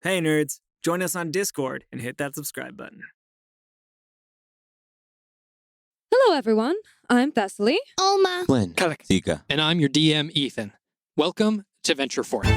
Hey nerds, join us on Discord and hit that subscribe button. Hello everyone, I'm Thessaly. Oma. Flynn. Zika. And I'm your DM, Ethan. Welcome to Venture Forth.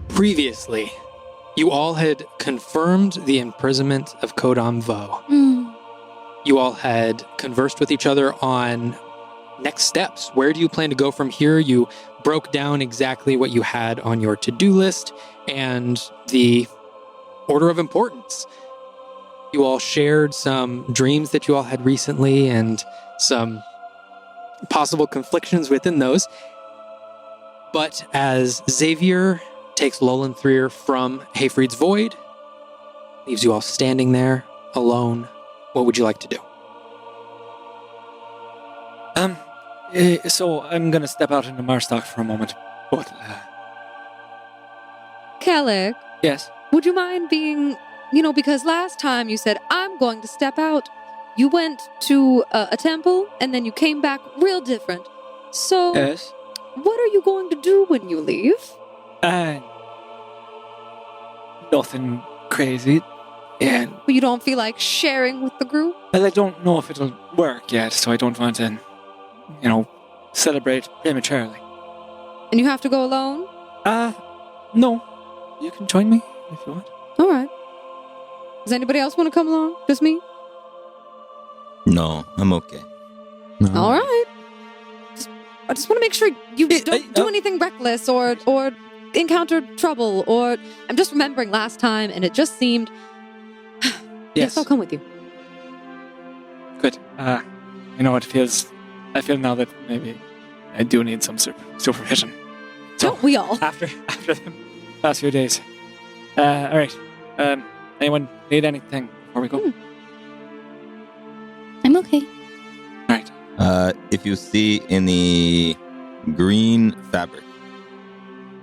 Previously, you all had confirmed the imprisonment of Kodam Vo. You all had conversed with each other on next steps. Where do you plan to go from here? You broke down exactly what you had on your to-do list and the order of importance. You all shared some dreams that you all had recently and some possible conflictions within those. But as Xavier takes Lolenthrir from Hayfried's Void, leaves you all standing there, alone. What would you like to do? So I'm gonna step out into Marstock for a moment, but, Kellic, yes? would you mind being, because last time you said, I'm going to step out. You went to a temple and then you came back real different. So, Yes? what are you going to do when you leave? Nothing crazy, and You don't feel like sharing with the group? I don't know if it'll work yet, so I don't want to, celebrate prematurely. And you have to go alone? No. You can join me if you want. All right. Does anybody else want to come along? Just me? No, I'm okay. All right. I just want to make sure you don't do anything reckless or encounter trouble, or I'm just remembering last time and it just seemed yes, I'll come with you. Good. I feel now that maybe I do need some supervision. So, Don't we all? after the past few days. All right. Anyone need anything before we go? I'm okay. All right. If you see any green fabric,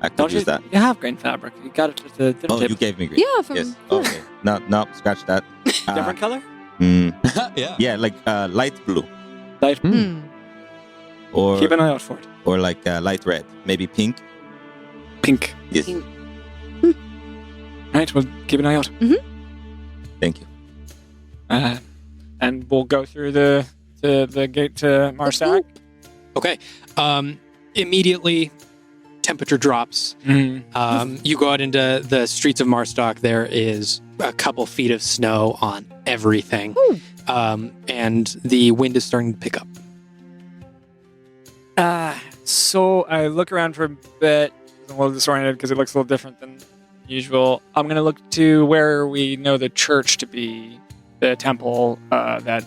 I could Don't use you? that. You have green fabric. You got it at the dinner Oh, table. you gave me green. Yeah, from Yes. Okay. No, scratch that. Different color? Yeah, like light blue Light. or Keep an eye out for it. or like light red, maybe pink. Pink. Yes. Pink. All right. Well, keep an eye out. Thank you. And we'll go through the gate to Marsac. Okay. Immediately, temperature drops. You go out into the streets of Marstock. There is a couple feet of snow on everything. And the wind is starting to pick up. So I look around for a bit. I'm a little disoriented because it looks a little different than usual. I'm going to look to where we know the church to be, the temple that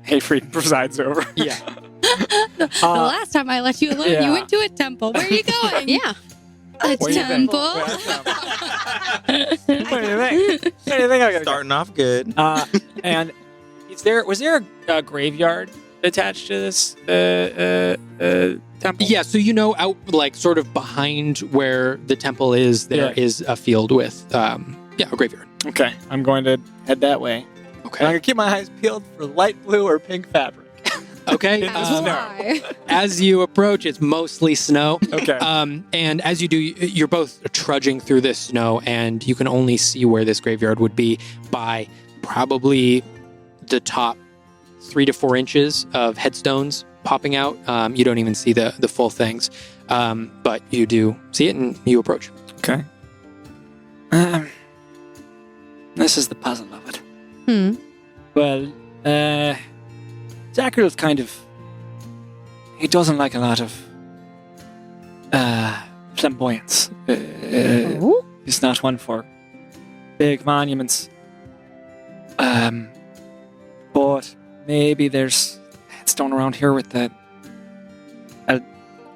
Hayfried presides over. Yeah. The last time I let you alone, yeah. you went to a temple. Where are you going? Yeah. A What do you think? temple. What do you think? What do you think I gotta Starting off good. go? And was there a graveyard attached to this temple? Yeah, so out like sort of behind where the temple is, there is a field with a graveyard. Okay, I'm going to head that way. And I'm Okay. going to keep my eyes peeled for light blue or pink fabric. Okay. As well. Why? As you approach, it's mostly snow. Okay. And as you do, you're both trudging through this snow, and you can only see where this graveyard would be by probably the top 3 to 4 inches of headstones popping out. You don't even see the full things, but you do see it, and you approach. Okay. This is the puzzle of it. Well, Zachary's he doesn't like a lot of flamboyance. He's not one for big monuments. But maybe there's a headstone around here with a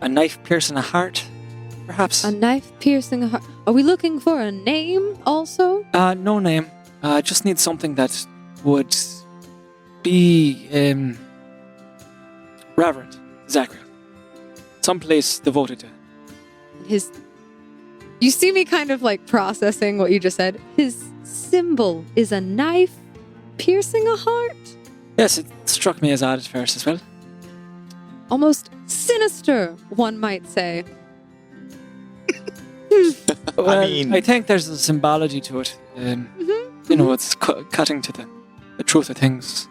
knife piercing a heart. perhaps. A knife piercing a heart. Are we looking for a name also? No name. I just need something that would be reverent, Zachary. Someplace devoted to. His. You see me kind of like processing what you just said. His symbol is a knife piercing a heart. Yes, it struck me as odd at first as well. Almost sinister, one might say. Well, I mean- I think there's a symbology to it. You know, it's cutting to the truth of things.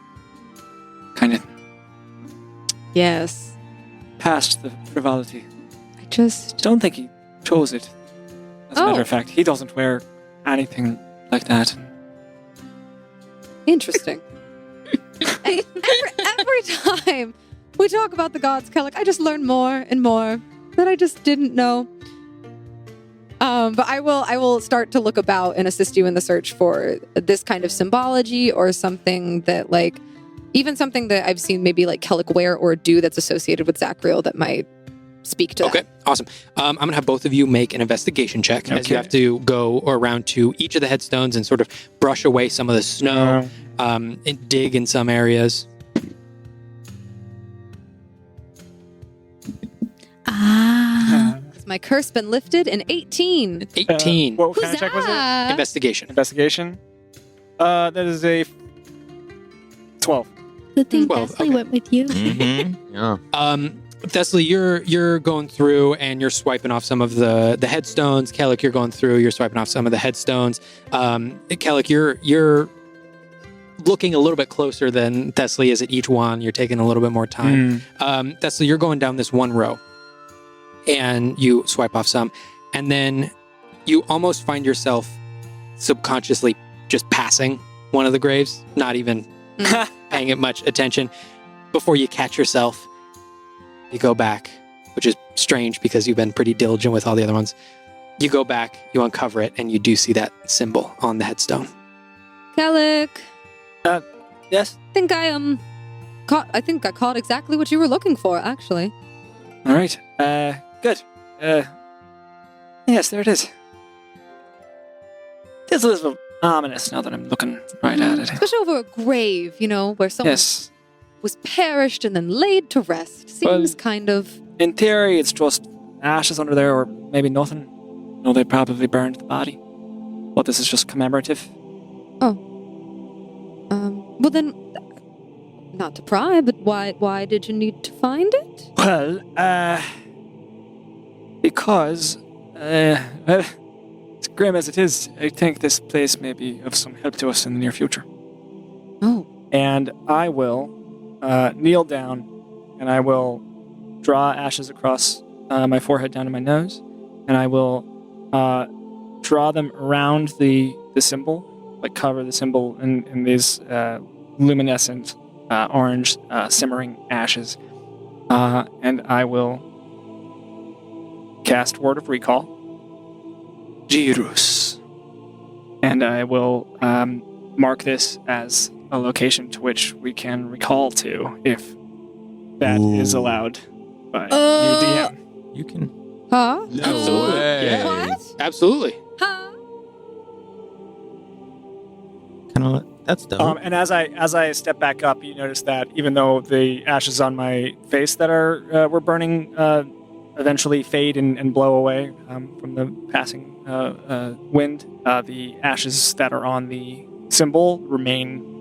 Kind of Yes. past the frivolity. I just. Don't think he chose it. As a Oh. matter of fact, he doesn't wear anything like that. Interesting. every time we talk about the gods, Kellic, I just learn more and more that I just didn't know. But I will start to look about and assist you in the search for this kind of symbology or something that like, even something that I've seen maybe like Kellic wear or do that's associated with Zachriel that might speak to Okay, that. awesome. I'm going to have both of you make an investigation check as you Okay. have to go around to each of the headstones and sort of brush away some of the snow, and dig in some areas. Ah. Has my curse been lifted? An 18. 18. What kind of check was it? Huzzah. Investigation. Investigation. That is a 12. Good thing 12, Leslie okay. went with you. Mm-hmm. Yeah. Thessaly, you're going through and you're swiping off some of the headstones. Kellic, you're going through, you're swiping off some of the headstones. Kellic, you're looking a little bit closer than Thessaly is at each one. You're taking a little bit more time. Thessaly, you're going down this one row and you swipe off some, and then you almost find yourself subconsciously just passing one of the graves, not even paying it much attention. Before you catch yourself, you go back, which is strange because you've been pretty diligent with all the other ones. You go back, you uncover it, and you do see that symbol on the headstone. Kellic, Yes. I think I think I caught exactly what you were looking for, actually. All right. Good. Yes, there it is. It's a little ominous now that I'm looking right at it. Especially over a grave, where someone Yes. was perished and then laid to rest. Seems Well- kind of. In theory, it's just ashes under there, or maybe nothing. No, they probably burned the body. But this is just commemorative. Well then, not to pry, but why did you need to find it? Well, because, as grim as it is, I think this place may be of some help to us in the near future. Oh, And I will kneel down, and I will draw ashes across my forehead down to my nose, and I will draw them around the symbol, like cover the symbol in these luminescent orange simmering ashes, and I will cast Word of Recall, Girus, and I will mark this as a location to which we can recall to if that is Ooh. allowed by you, DM. You can. huh? No Absolutely. way. Yeah. What? Absolutely. Huh? Kind of. That's dope. And as I step back up, you notice that even though the ashes on my face that were burning eventually fade and blow away from the passing wind, the ashes that are on the symbol remain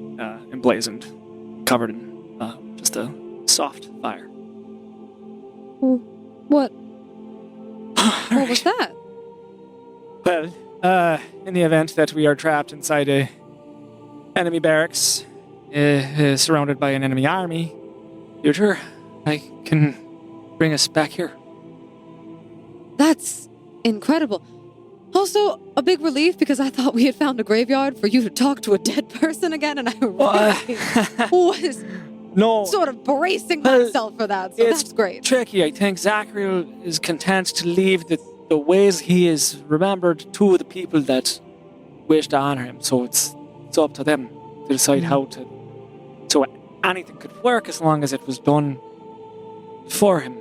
emblazoned, covered in just a soft fire. What? What was that? Well, in the event that we are trapped inside a enemy barracks, surrounded by an enemy army, future, I can bring us back here. That's incredible. Also, a big relief because I thought we had found a graveyard for you to talk to a dead person again, and I really was No, sort of bracing Well, myself for that, so it's that's great. tricky. I think Zachary is content to leave the ways he is remembered to the people that wish to honor him. So it's up to them to decide how to. So anything could work as long as it was done for him.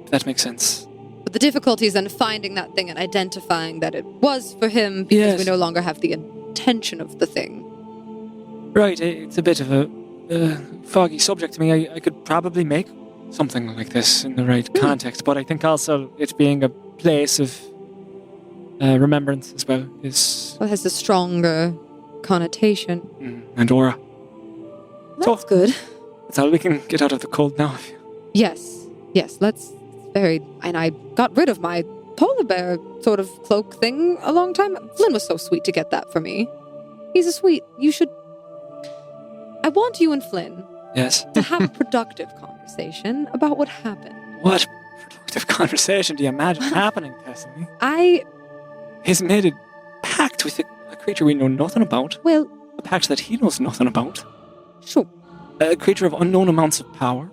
If that makes sense. But the difficulty is then finding that thing and identifying that it was for him because we no longer have the intention of the thing. Right, it's a bit of a foggy subject to me. I could probably make something like this in the right context, but I think also it being a place of remembrance as well is... Well, it has a stronger connotation. And aura. That's good. That's all we can get out of the cold now. Yes, let's... And I got rid of my polar bear sort of cloak thing a long time. Flynn was so sweet to get that for me. He's a sweet... You should... I want you and Flynn to have a productive conversation about what happened. What productive conversation do you imagine happening, Tessamy? He's made a pact with a creature we know nothing about. Well... A pact that he knows nothing about. Sure. A creature of unknown amounts of power.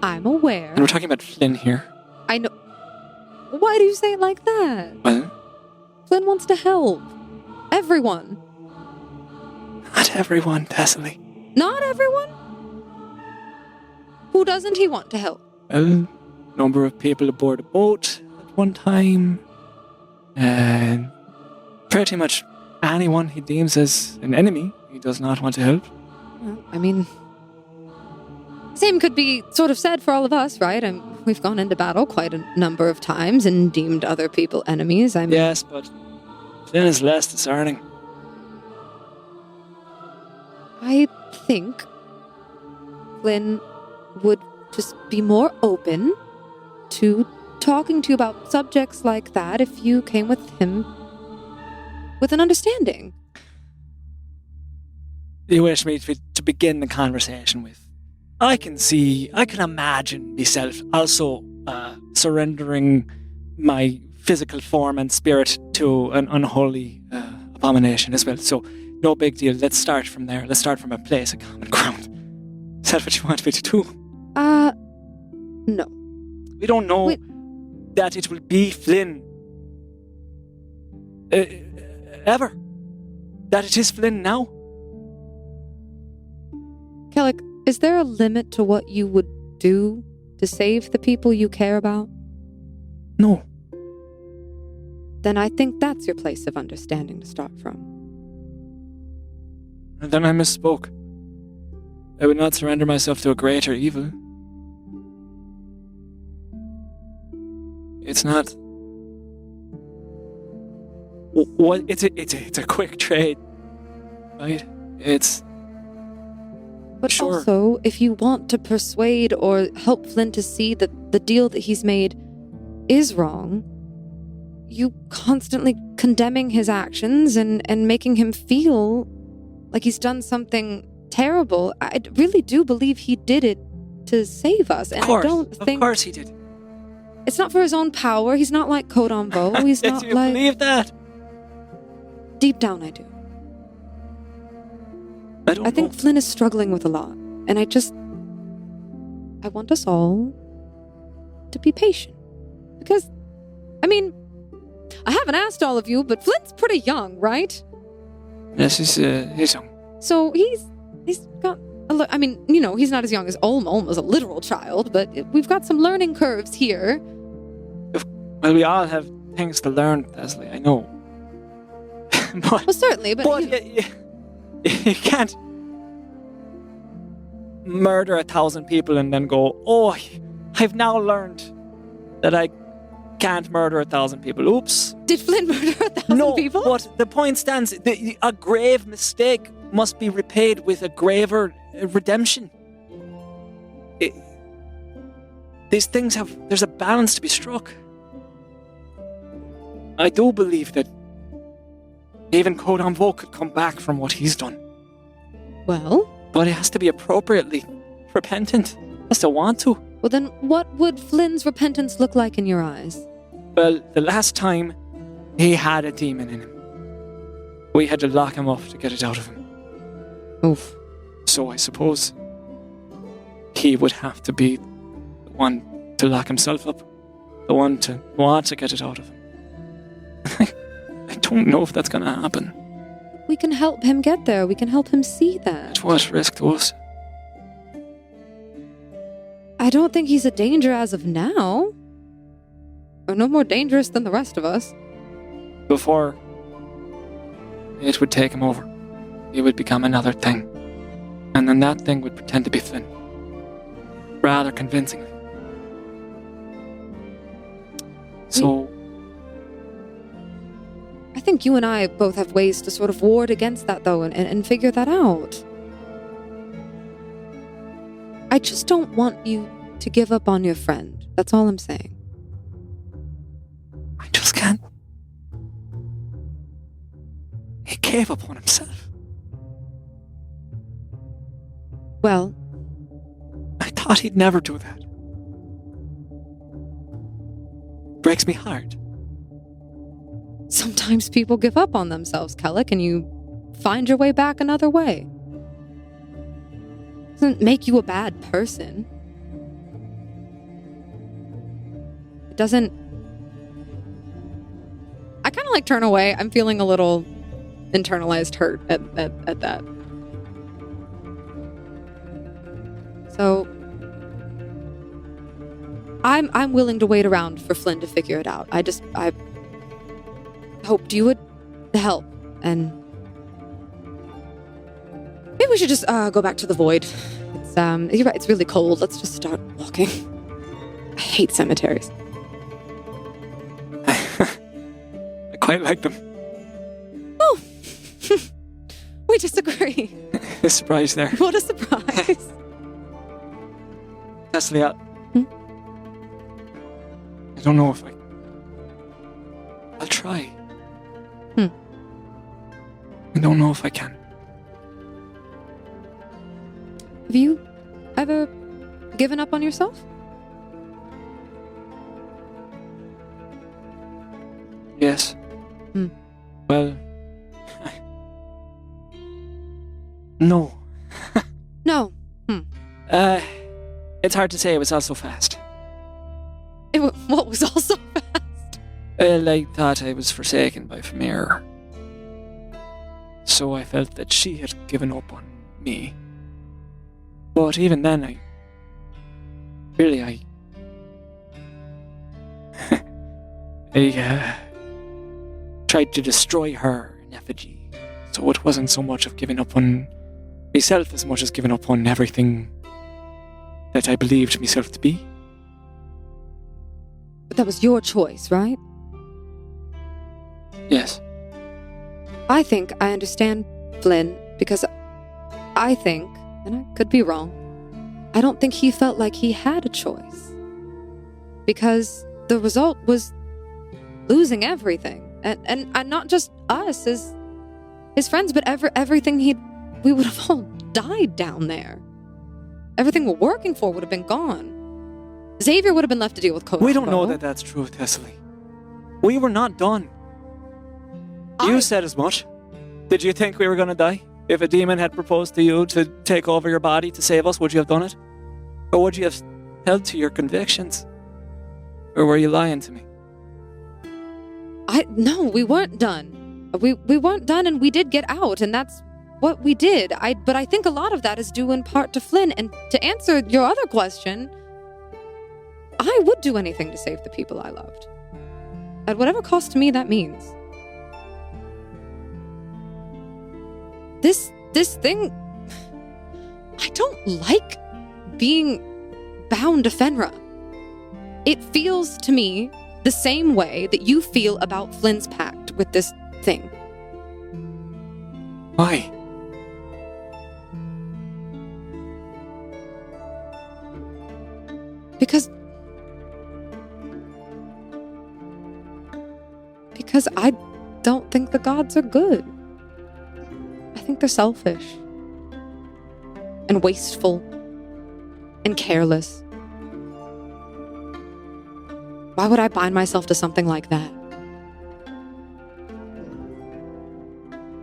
I'm aware. And we're talking about Flynn here. I know. Why do you say it like that? Well... Flynn wants to help. Everyone. Not everyone, Tessamy. Not everyone? Who doesn't he want to help? Well, number of people aboard a boat at one time. And pretty much anyone he deems as an enemy he does not want to help. Well, I mean... Same could be sort of said for all of us, right? We've gone into battle quite a number of times and deemed other people enemies. Yes, but Flynn is less discerning. I think Flynn would just be more open to talking to you about subjects like that if you came with him with an understanding. You wish me to begin the conversation with? I can imagine myself also surrendering my physical form and spirit to an unholy abomination as well. So, no big deal. Let's start from there. Let's start from a place of common ground. Is that what you want me to do? No. We don't know that it will be Flynn. Ever. That it is Flynn now. Kellic, is there a limit to what you would do to save the people you care about? No. Then I think that's your place of understanding to start from. And then I misspoke. I would not surrender myself to a greater evil. It's not... What? It's a quick trade, right? But sure. Also, if you want to persuade or help Flynn to see that the deal that he's made is wrong, you constantly condemning his actions and making him feel like he's done something terrible. I really do believe he did it to save us. And I don't think... Of course he did. It's not for his own power. He's not like Codon Vo. He's not Do you like... believe that? Deep down, I do. I think Flynn is struggling with a lot. And I want us all to be patient. Because, I mean, I haven't asked all of you, but Flynn's pretty young, right? Yes, he's young. So he's got I mean, you know, he's not as young as Olmo was a literal child, but we've got some learning curves here. Well, we all have things to learn, Leslie, I know. Well, certainly, but you can't murder 1,000 people and then go, oh, I've now learned that I can't murder 1,000 people. Oops. Did Flynn murder 1,000 people? No, but the point stands. A grave mistake must be repaid with a graver redemption. These things there's a balance to be struck. I do believe that even Codon Vo could come back from what he's done. Well? But it has to be appropriately repentant. It has to want to. Well, then what would Flynn's repentance look like in your eyes? Well, the last time he had a demon in him, we had to lock him up to get it out of him. Oof. So I suppose he would have to be the one to lock himself up, the one to want to get it out of him. I don't know if that's going to happen. We can help him get there. We can help him see that. At what risk to us? I don't think he's a danger as of now. are no more dangerous than the rest of us. Before it would take him over, he would become another thing. And then that thing would pretend to be Flynn. Rather convincingly. So... I think you and I both have ways to sort of ward against that, though, and figure that out. I just don't want you to give up on your friend. That's all I'm saying. I just can't. He gave up on himself. Well, I thought he'd never do that. Breaks me heart. sometimes people give up on themselves, Kellic, and you find your way back another way. Doesn't make you a bad person. It doesn't... I kind of like turn away. I'm feeling a little internalized hurt at that. So I'm willing to wait around for Flynn to figure it out. I hoped you would help, and maybe we should just go back to the void. It's you're right, it's really cold. Let's just start walking. I hate cemeteries. I quite like them. Oh, we disagree. A surprise there. What a surprise. Cecily, I don't know if I'll try. I don't know if I can. Have you ever given up on yourself? Yes. Well, no. No. It's hard to say. It was all so fast. What was all so fast? I thought I was forsaken by Famir. So I felt that she had given up on me. But even then, I tried to destroy her in effigy. So it wasn't so much of giving up on myself as much as giving up on everything that I believed myself to be. But that was your choice, right? Yes. I think I understand Flynn because I think, and I could be wrong, I don't think he felt like he had a choice. Because the result was losing everything. And not just us as his friends, but everything we would have all died down there. Everything we're working for would have been gone. Xavier would have been left to deal with Kodo. We don't know that that's true, Thessaly. We were not done. You said as much. Did you think we were going to die? If a demon had proposed to you to take over your body to save us, would you have done it? Or would you have held to your convictions? Or were you lying to me? No, we weren't done. We weren't done, and we did get out, and that's what we did. But I think a lot of that is due in part to Flynn. And to answer your other question, I would do anything to save the people I loved. At whatever cost to me that means. This thing... I don't like being bound to Fenra. It feels to me the same way that you feel about Flynn's pact with this thing. Why? Because I don't think the gods are good. I think they're selfish and wasteful and careless. Why would I bind myself to something like that?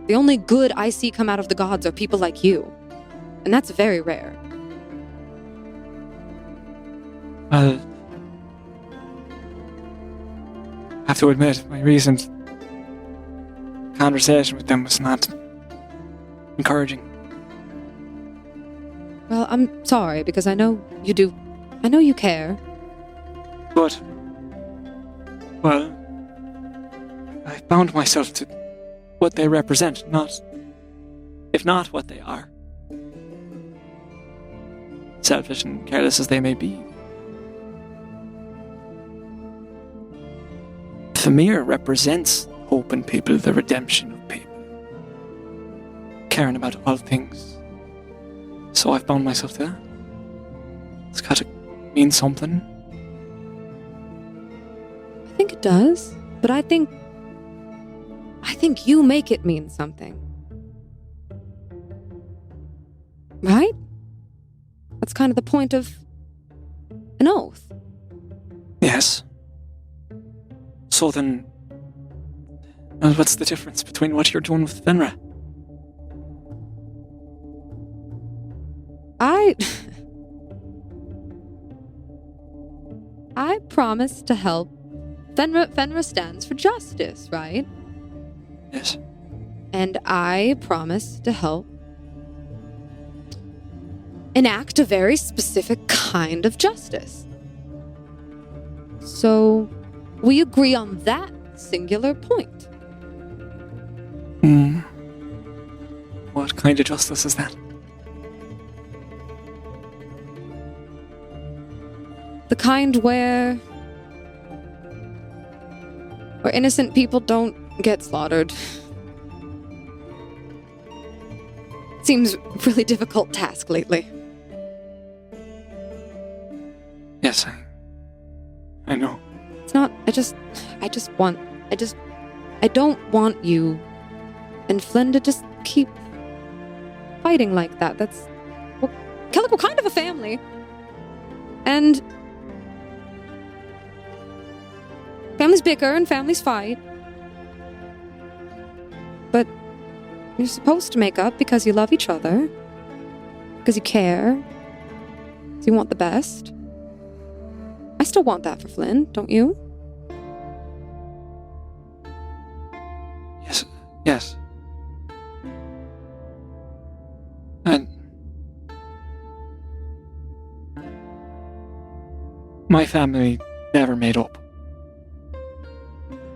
The only good I see come out of the gods are people like you, and that's very rare. Well, I have to admit, my recent conversation with them was not encouraging. Well, I'm sorry, because I know you do. I know you care. But Well, I bound myself to what they represent, if not what they are. Selfish and careless as they may be. Famir represents hope in people, the redemption of people. Caring about all things. So I've bound myself to that. It's gotta mean something. I think it does, but I think you make it mean something. Right? That's kind of the point of an oath. Yes. So then, what's the difference between what you're doing with Fenra? I promise to help. Fenra stands for justice, right? Yes. And I promise to help enact a very specific kind of justice. So, we agree on that singular point. What kind of justice is that? The kind where innocent people don't get slaughtered. Seems a really difficult task lately. Yes, I know. It's not, I don't want you and Flynn to just keep fighting like that. Kellic, we're kind of a family. And families bicker and families fight. But you're supposed to make up because you love each other. Because you care. Because you want the best. I still want that for Flynn, don't you? Yes. And my family never made up.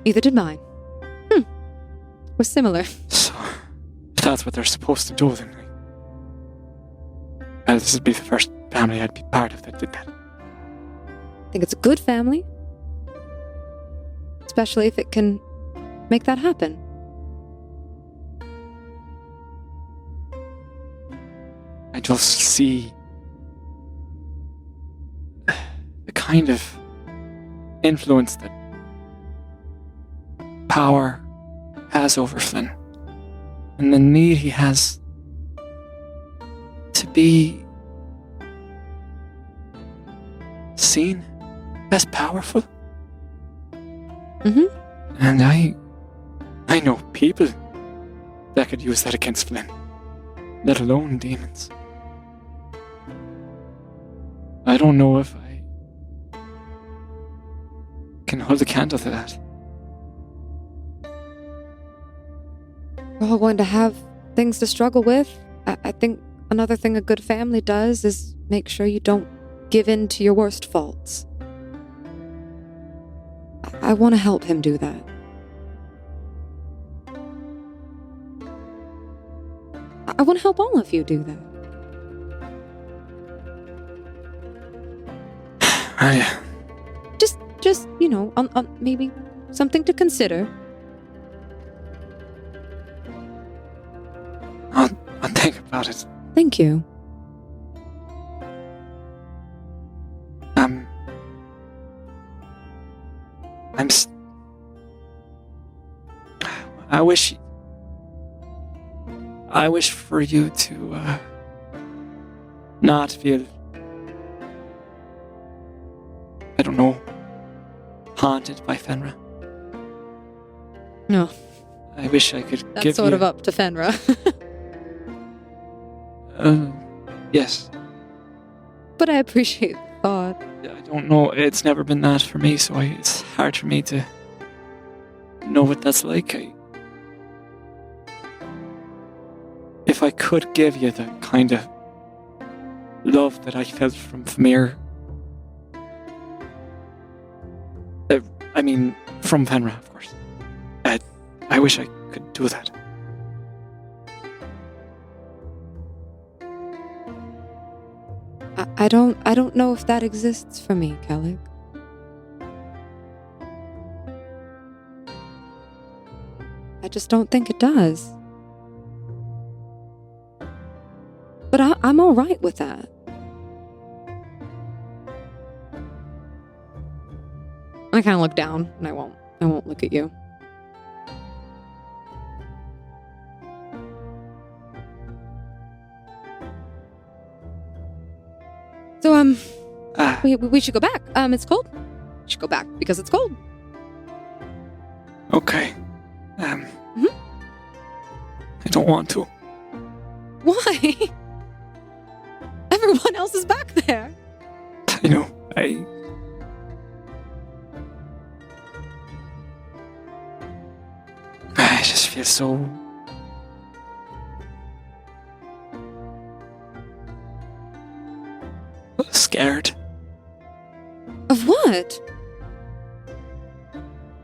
Neither did mine. We're similar. So, if that's what they're supposed to do, then this would be the first family I'd be part of that did that. I think it's a good family. Especially if it can make that happen. I just see the kind of influence that power has over Flynn, and the need he has to be seen as powerful. And I know people that could use that against Flynn, let alone demons. I don't know if I can hold a candle to that. We're all going to have things to struggle with. I think another thing a good family does is make sure you don't give in to your worst faults. I want to help him do that. I want to help all of you do that. Just on maybe something to consider. I'll think about it. Thank you. I wish for you to not feel, I don't know, haunted by Fenra. No. I wish I could That's give sort you... of up to Fenra. Yes. But I appreciate the thought. I don't know, it's never been that for me, so it's hard for me to know what that's like. If I could give you the kind of love that I felt from Famir, from Fenra, of course. I wish I could do that. I don't know if that exists for me, Kellig. I just don't think it does. But I'm all right with that. I kind of look down, and I won't look at you. So, we should go back. It's cold. We should go back because it's cold. Okay. I don't want to. Why? Everyone else is back there. I know. I just feel so scared. Of what?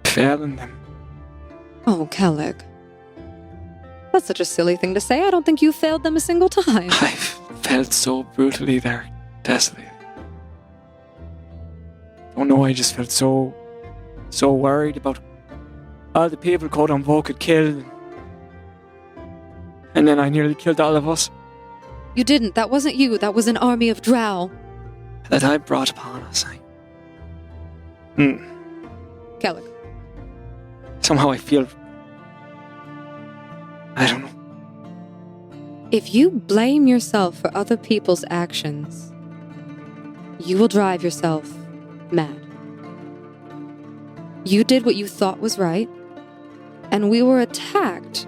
Failing them. Oh, Kellig. That's such a silly thing to say. I don't think you failed them a single time. I've felt so brutally there, desolate. Don't know, I just felt so worried about all the people Codon could kill. And then I nearly killed all of us. You didn't. That wasn't you. That was an army of drow. That I brought upon us. Kellig. Somehow I feel... I don't know. If you blame yourself for other people's actions, you will drive yourself mad. You did what you thought was right, and we were attacked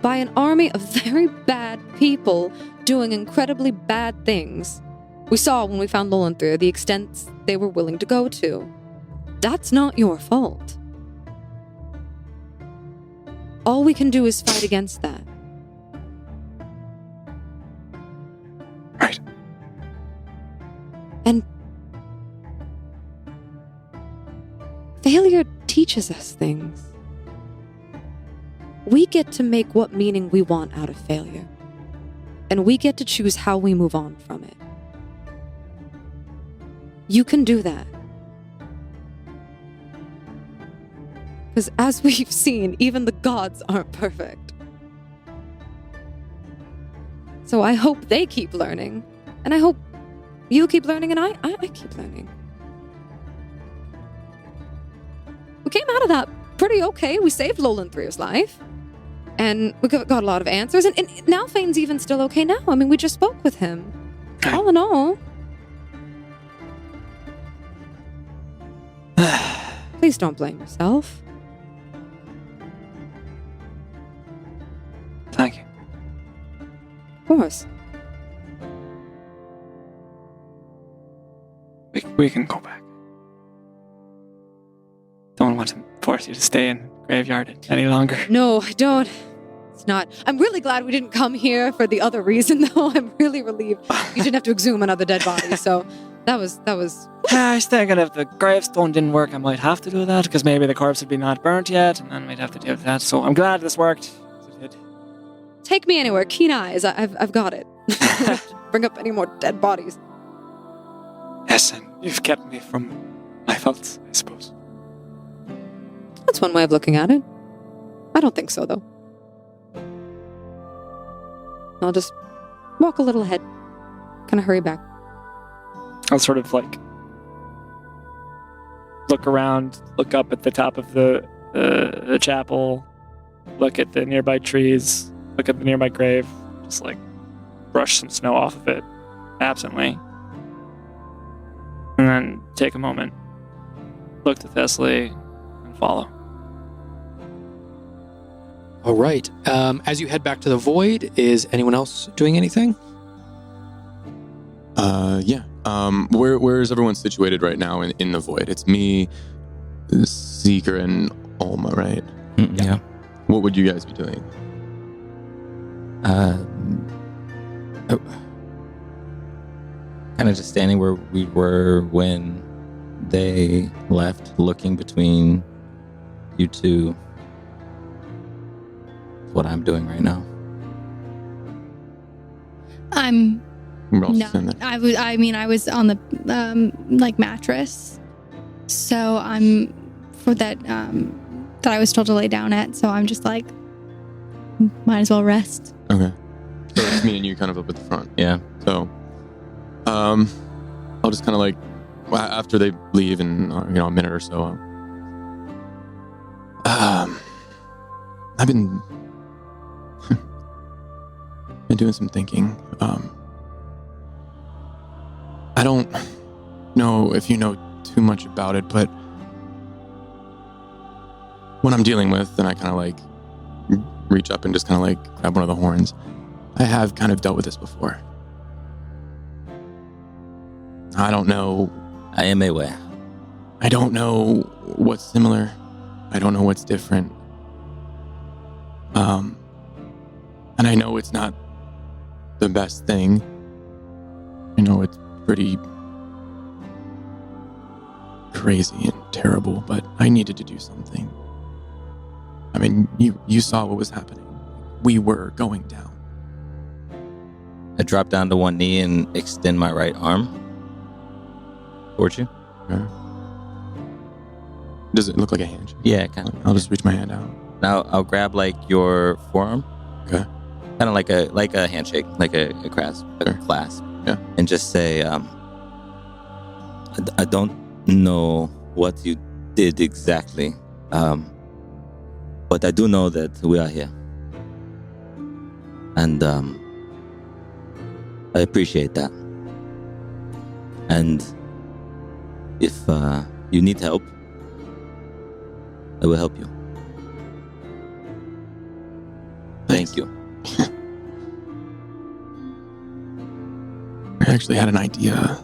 by an army of very bad people doing incredibly bad things. We saw when we found Lollanthir the extents they were willing to go to. That's not your fault. All we can do is fight against that. Right. And failure teaches us things. We get to make what meaning we want out of failure. And we get to choose how we move on from it. You can do that. Because as we've seen, even the gods aren't perfect. So I hope they keep learning. And I hope you keep learning and I keep learning. We came out of that pretty okay. We saved Lollanthir's life. And we got a lot of answers. And now Fane's even still okay now. I mean, we just spoke with him. All in all. Please don't blame yourself. Thank you. Of course. We can go back. Don't want to force you to stay in Graveyard any longer. No, I don't. It's not. I'm really glad we didn't come here for the other reason, though. I'm really relieved you didn't have to exhume another dead body. So that was. Yeah, I was thinking if the gravestone didn't work, I might have to do that because maybe the corpse would be not burnt yet, and then we'd have to deal with that. So I'm glad this worked. Take me anywhere. Keen eyes. I've got it. Bring up any more dead bodies. Yes, and you've kept me from my faults, I suppose. That's one way of looking at it. I don't think so, though. I'll just walk a little ahead. Kind of hurry back. I'll sort of like look around, look up at the top of the chapel, look at the nearby trees, look at the nearby grave, just like brush some snow off of it absently. And then take a moment, look to Thessaly, and follow. All right. As you head back to the void, is anyone else doing anything? Yeah. Where is everyone situated right now in the void? It's me, Seeker, and Alma, right? Yeah. What would you guys be doing? Kind of just standing where we were when they left, looking between you two what I'm doing right now? I'm We're all no. sitting there. I was on the like mattress, so I'm for that that I was told to lay down at. So I'm just like, might as well rest. Okay. So it's me and you kind of up at the front. Yeah. So, I'll just kind of like, after they leave in, a minute or so, I've been doing some thinking. I don't know if you know too much about it, but when I'm dealing with, and I kind of like reach up and just kind of like grab one of the horns, I have kind of dealt with this before. I don't know. I am aware. I don't know what's similar. I don't know what's different. And I know it's not the best thing. I know it's pretty crazy and terrible, but I needed to do something. I mean, you saw what was happening. We were going down. I drop down to one knee and extend my right arm towards you. Okay. Does it look like a handshake? Yeah, kind of. I'll just reach my hand out. Now I'll grab like your forearm. Okay. Kind of like a handshake, like a clasp, Sure. Yeah. And just say, I don't know what you did exactly, but I do know that we are here, and I appreciate that. And if you need help, I will help you. Thank you. I actually had an idea.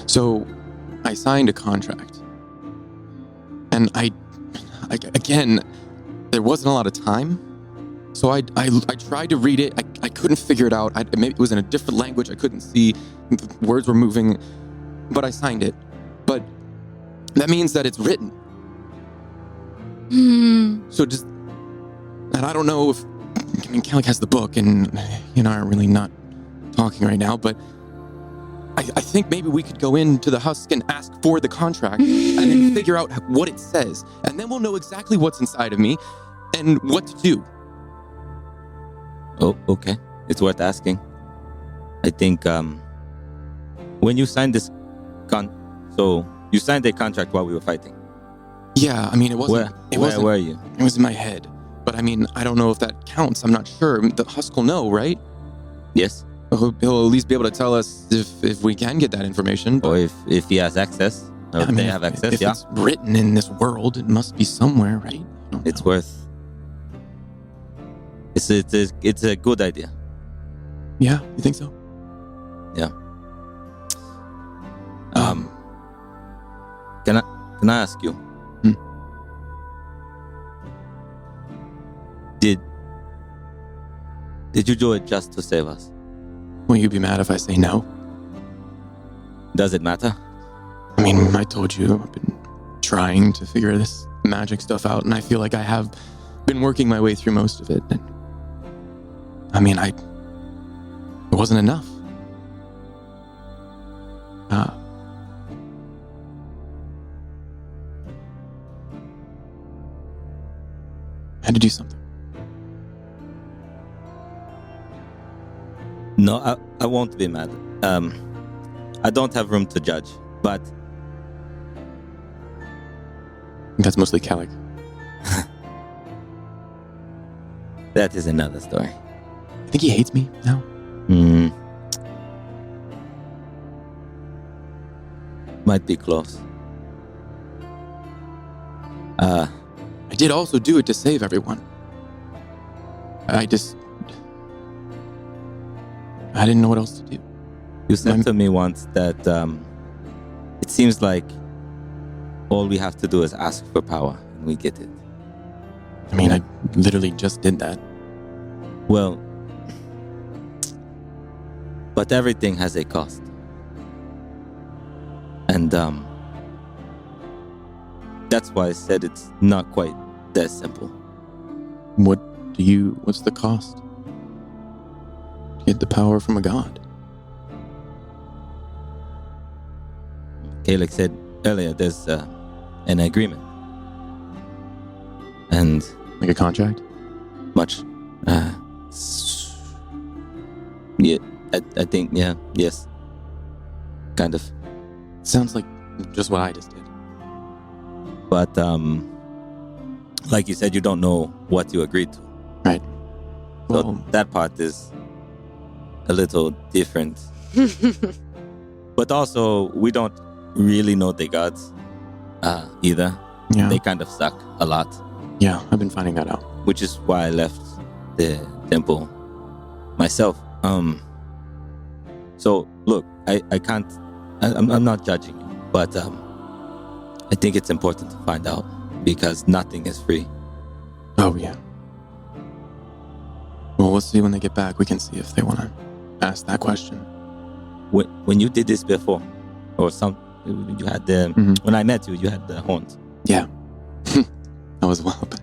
So, I signed a contract. And I again, there wasn't a lot of time. So I tried to read it. I couldn't figure it out. Maybe it was in a different language. I couldn't see. The words were moving. But I signed it. But that means that it's written. So just, and I don't know if, I mean, Kelly has the book, and he and I are really not talking right now, but I think maybe we could go into the husk and ask for the contract and then figure out what it says. And then we'll know exactly what's inside of me and what to do. Oh, okay. It's worth asking. I think when you signed this so you signed a contract while we were fighting. Yeah, I mean, it wasn't. Where were you? It was in my head. But I mean, I don't know if that counts. I'm not sure. The husk will know, right? Yes. He'll at least be able to tell us if we can get that information. Or if he has access. Or if they have access, if it's written in this world, it must be somewhere, right? It's worth. It's a good idea. Yeah, you think so? Yeah. Can I ask you? Did you do it just to save us? Will you be mad if I say no? Does it matter? I mean, I told you I've been trying to figure this magic stuff out, and I feel like I have been working my way through most of it. And I mean, it wasn't enough. I had to do something. No, I won't be mad. I don't have room to judge, but That's mostly Kelly. that is another story. I think he hates me now. Might be close. I did also do it to save everyone. I didn't know what else to do. You said to me once that it seems like all we have to do is ask for power, and we get it. I mean, I literally just did that. Well, but everything has a cost. And That's why I said it's not quite that simple. What's the cost? To get the power from a god. Kalek said earlier there's an agreement. And Like a contract? much. Yeah, I think, yes. Kind of. Sounds like just what I just did. But, like you said, you don't know what you agreed to. Right. So Well, that part is a little different. But also, we don't really know the gods either. yeah. They kind of suck a lot, Yeah, I've been finding that out. which is why I left the temple myself. So look, I can't. I'm not judging you, but I think it's important to find out because nothing is free. Oh, yeah. Well, we'll see when they get back. We can see if they want to ask that question. When you did this before, or you had the Mhm. when I met you, you had the horns. Yeah. That was a while back.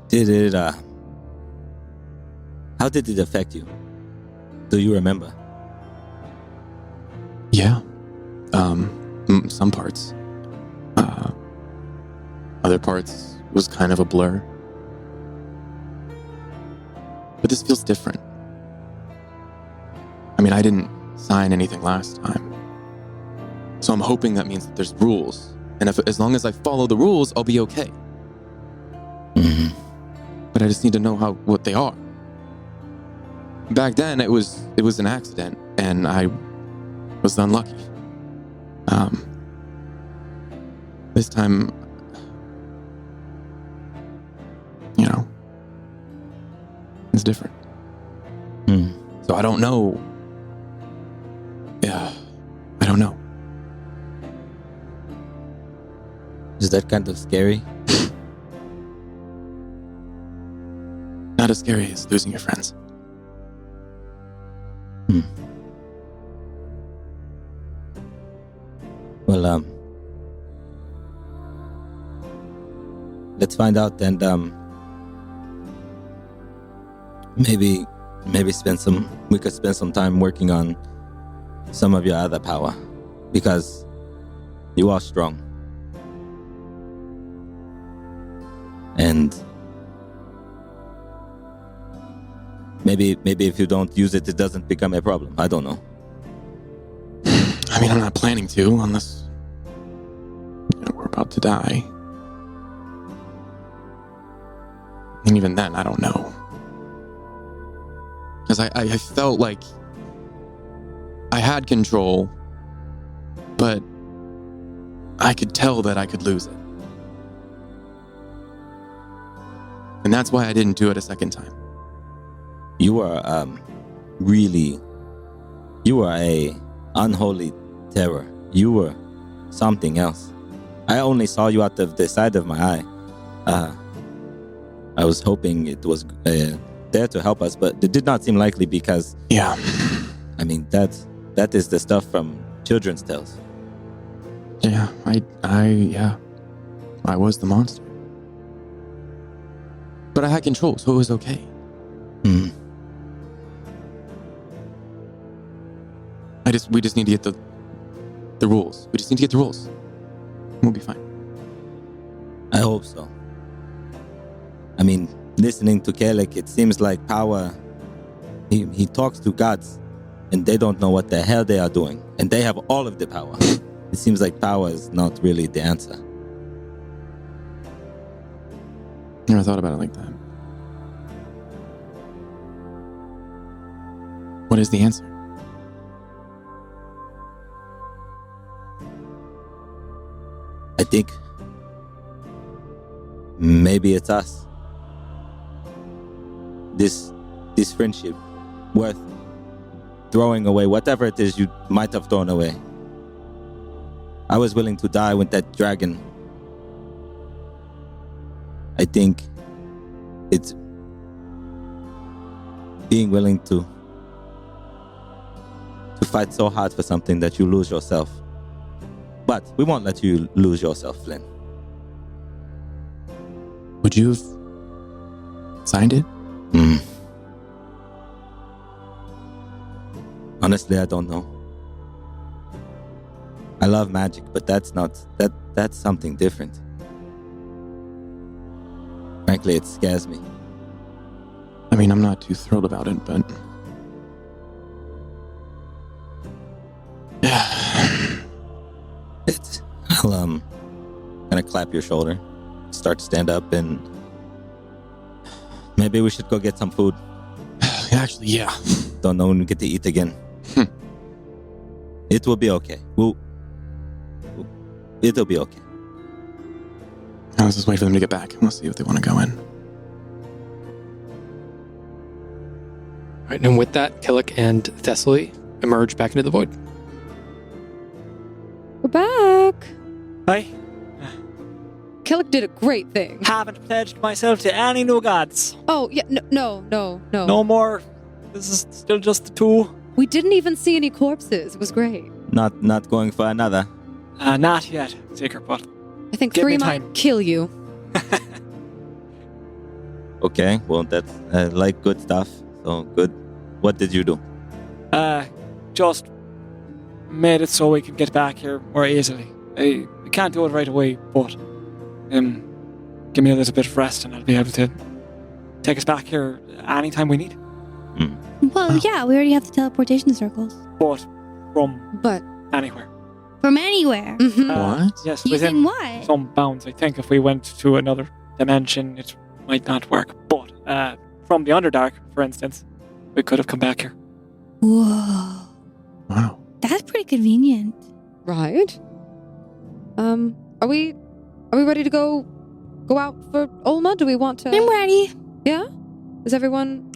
Did it? How did it affect you? Do you remember? Yeah. Some parts. Other parts was kind of a blur. But this feels different. I mean, I didn't sign anything last time. So I'm hoping that means that there's rules. And as long as I follow the rules, I'll be okay. Mm-hmm. But I just need to know what they are. Back then, it was an accident, and I was unlucky. This time, it's different. Mm. So I don't know. Yeah, I don't know. Is that kind of scary? Not as scary as losing your friends. Well, let's find out and maybe we could spend some time working on some of your other power because you are strong. And maybe if you don't use it, it doesn't become a problem. I don't know. I mean, I'm not planning to unless we're about to die. And even then, I don't know. Because I felt like I had control, but I could tell that I could lose it. And that's why I didn't do it a second time. You are you are a unholy terror. You were something else. I only saw you out of the side of my eye. I was hoping it was there to help us, but it did not seem likely because, Yeah. I mean, that is the stuff from children's tales. Yeah, I was the monster. But I had control, so it was okay. Hmm. We just need to get the rules. We just need to get the rules. We'll be fine. I hope so. I mean, listening to Kelek, it seems like power. He talks to gods, and they don't know what the hell they are doing, and they have all of the power. It seems like power is not really the answer. Never thought about it like that. What is the answer? I think maybe it's us. This friendship worth throwing away whatever it is you might have thrown away. I was willing to die with that dragon. I think it's being willing to fight so hard for something that you lose yourself. But we won't let you lose yourself, Flynn. would you have signed it? Honestly, I don't know. I love magic, but that's something different. Frankly, it scares me. I mean, I'm not too thrilled about it, but... I'll kind of clap your shoulder, start to stand up, and maybe we should go get some food. Actually, yeah. Don't know when we get to eat again. It will be okay. It'll be okay. I was just waiting for them to get back. We'll see if they want to go in. All right, and with that, Killick and Thessaly emerge back into the void. We're back. Hi. Killick did a great thing. Haven't pledged myself to any new gods. Oh, yeah, no. No more. This is still just the two. We didn't even see any corpses. It was great. Not going for another. Not yet, Seeker, but I think Give 3 me might time. kill you. Okay, well, that's like good stuff. So good. What did you do? just made it so we can get back here more easily. I can't do it right away, but give me a little bit of rest and I'll be able to take us back here anytime we need. Well, yeah, we already have the teleportation circles. But from anywhere. From anywhere. Mm-hmm. What? Yes, Using within what? some bounds. I think if we went to another dimension, it might not work. But from the Underdark, for instance, we could have come back here. Whoa. Wow. That's pretty convenient. Right. Are we ready to go out for Olma? Do we want to? I'm ready. Yeah? Is everyone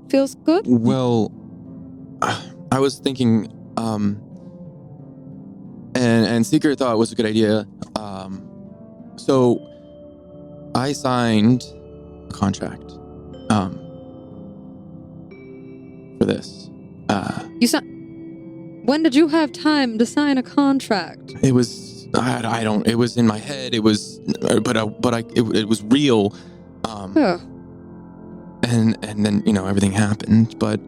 feels good? Well, I was thinking, and Seeker thought it was a good idea. So I signed a contract for this. When did you have time to sign a contract? It was I don't. It was in my head. It was, it was real. Yeah. And then everything happened. But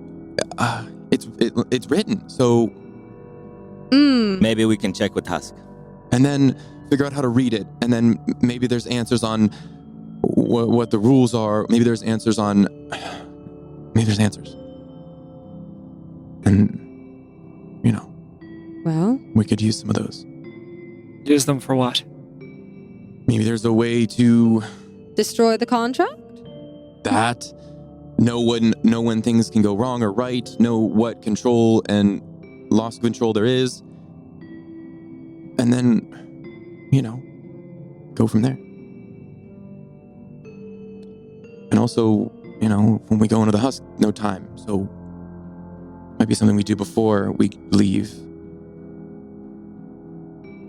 it's written. So Maybe we can check with Husk. and then figure out how to read it. And then maybe there's answers on what the rules are. Maybe there's answers on. Maybe there's answers. And Well, we could use some of those. Use them for what? Maybe there's a way to destroy the contract? that know when things can go wrong or right, know what control and loss of control there is, and then go from there. And also, when we go into the husk, no time, so might be something we do before we leave.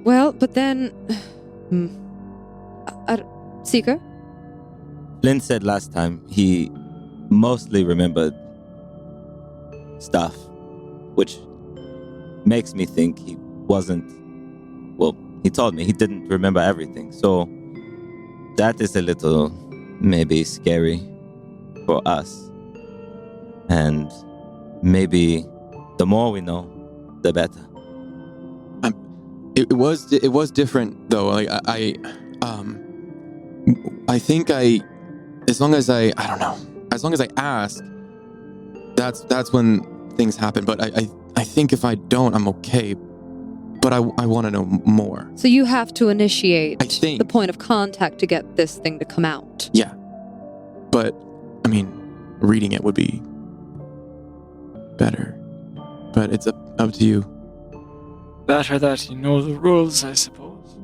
Well, but then Seeker? Lynn said last time he mostly remembered stuff, which makes me think he wasn't. Well, he told me he didn't remember everything, so that is a little maybe scary for us. And maybe the more we know, the better. It was different though. Like I think as long as I don't know, as long as I ask, that's when things happen. But I think if I don't, I'm okay. But I want to know more. So you have to initiate I think. the point of contact to get this thing to come out. Yeah. But reading it would be better. But it's up to you. Better that you know the rules, I suppose.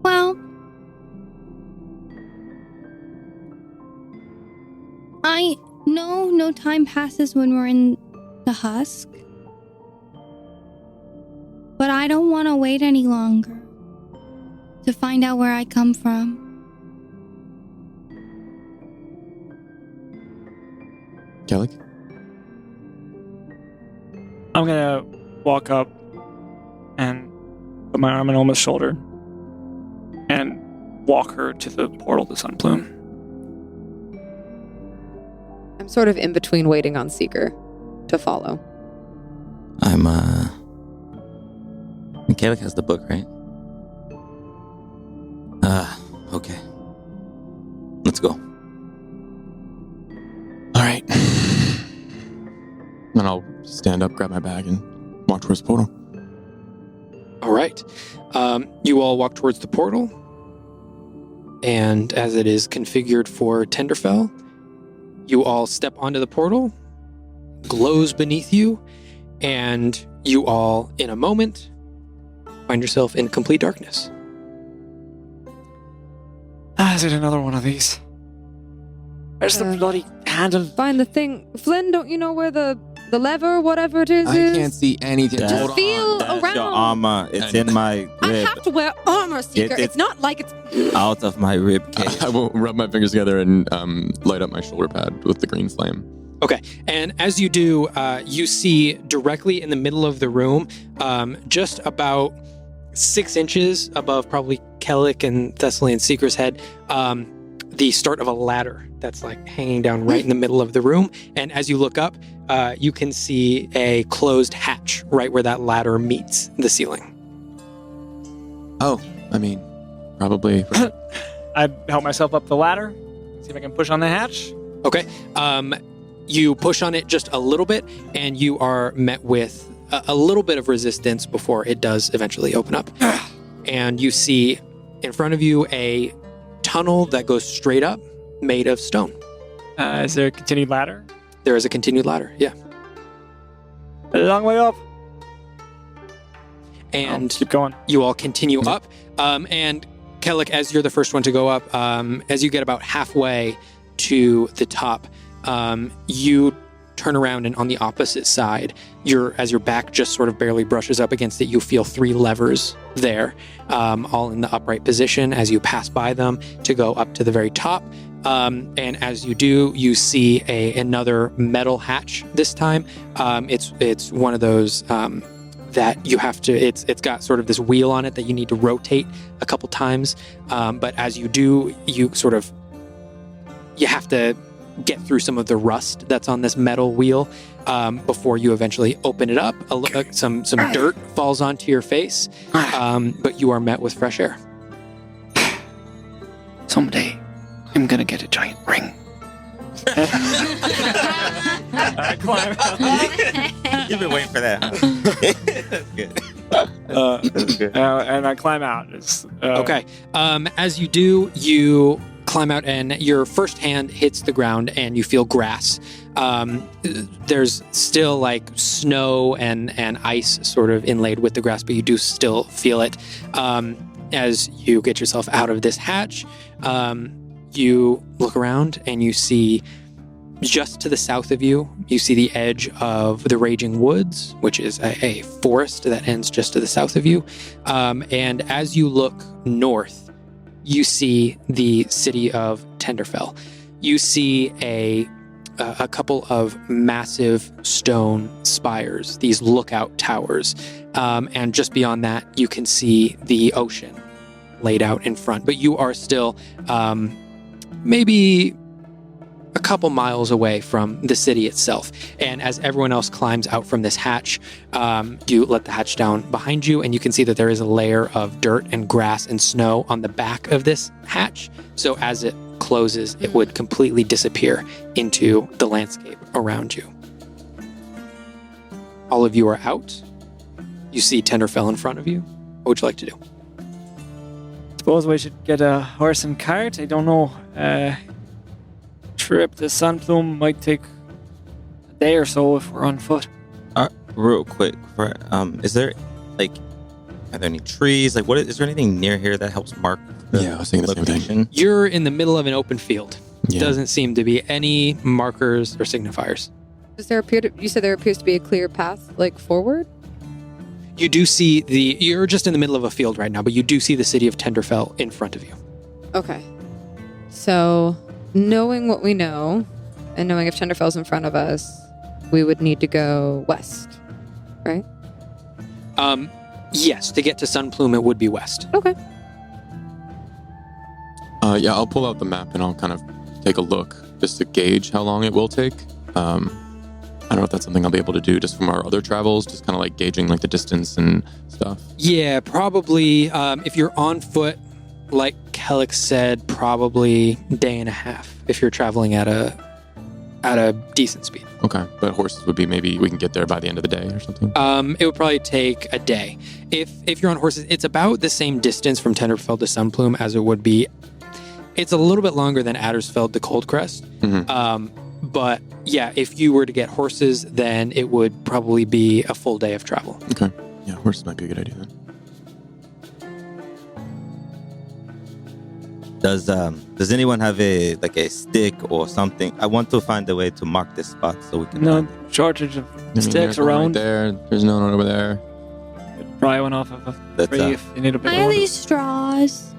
Well, I know no time passes when we're in the husk. But I don't want to wait any longer to find out where I come from. Kellic? I'm gonna walk up and put my arm on Alma's shoulder and walk her to the portal to Sunplume. I'm sort of in between waiting on Seeker to follow. Michaela has the book, right? Okay. Let's go. All right. Then I'll stand up, grab my bag, and walk towards the portal. All right. You all walk towards the portal. And as it is configured for Tenderfell, you all step onto the portal, glows beneath you, and you all, in a moment, find yourself in complete darkness. Is it another one of these? Where's the bloody handle? Find the thing. Flynn, don't you know where the lever, whatever it is? I can't see anything. That- Just Hold feel on. That's around. your armor. It's in my I rib. have to wear armor, Seeker. Get it It's not like it's... Out of my rib cage. I will rub my fingers together and light up my shoulder pad with the green flame. Okay, and as you do, you see directly in the middle of the room, just about 6 inches above probably Kellic and Thessaly and Seeker's head, the start of a ladder that's like hanging down right in the middle of the room. And as you look up, you can see a closed hatch right where that ladder meets the ceiling. Oh, I mean, probably. I help myself up the ladder, see if I can push on the hatch. Okay. You push on it just a little bit, and you are met with a little bit of resistance before it does eventually open up. And you see in front of you a tunnel that goes straight up, made of stone. Is there a continued ladder? There is a continued ladder, yeah. A long way up. And Keep going. you all continue up. And Kellic, as you're the first one to go up, as you get about halfway to the top, you turn around, and on the opposite side, as your back just sort of barely brushes up against it, you feel 3 levers there, all in the upright position as you pass by them to go up to the very top. And as you do, you see another metal hatch this time. It's one of those that you have to, it's got sort of this wheel on it that you need to rotate a couple times. But as you do, you have to get through some of the rust that's on this metal wheel before you eventually open it up. Some dirt falls onto your face, but you are met with fresh air. Someday, I'm gonna get a giant ring. I climb out. You've been waiting for that. That's good. That's good. And I climb out. Okay. As you do, you climb out, and your first hand hits the ground, and you feel grass. There's still like snow and ice sort of inlaid with the grass, but you do still feel it. As you get yourself out of this hatch, you look around, and you see just to the south of you, you see the edge of the Raging Woods, which is a forest that ends just to the south of you. And as you look north, you see the city of Tenderfell. You see a couple of massive stone spires, these lookout towers. And just beyond that, you can see the ocean laid out in front. But you are still maybe a couple miles away from the city itself. And as everyone else climbs out from this hatch, you let the hatch down behind you, and you can see that there is a layer of dirt and grass and snow on the back of this hatch. So as it closes, it would completely disappear into the landscape around you. All of you are out. You see Tenderfell in front of you. What would you like to do? Suppose we should get a horse and cart. I don't know. Trip to Sunplume might take a day or so if we're on foot. Real quick, is there are there any trees? Like, is there anything near here that helps mark the Yeah, I was thinking the same thing. location? You're in the middle of an open field. Yeah. Doesn't seem to be any markers or signifiers. You said there appears to be a clear path, like, forward? You do see you're just in the middle of a field right now, but you do see the city of Tenderfell in front of you. Okay. So, knowing what we know, and knowing if Tenderfell's in front of us, we would need to go west, right? Yes, to get to Sunplume, it would be west. Okay. Yeah, I'll pull out the map and I'll kind of take a look just to gauge how long it will take. I don't know if that's something I'll be able to do just from our other travels, just kind of like gauging like the distance and stuff. Yeah, probably. If you're on foot, like Kellic said, probably day and a half if you're traveling at a decent speed. Okay, but horses would be maybe we can get there by the end of the day or something. It would probably take a day. If you're on horses, it's about the same distance from Tenderfeld to Sunplume as it would be. It's a little bit longer than Addersfeld to Coldcrest. But yeah, if you were to get horses, then it would probably be a full day of travel. Okay, yeah, horses might be a good idea then. Does anyone have a stick or something? I want to find a way to mark this spot so we can. No shortage of sticks there's one around. right there. There's no one over there. Pry one off of a tree if you need a bit I have of these straws.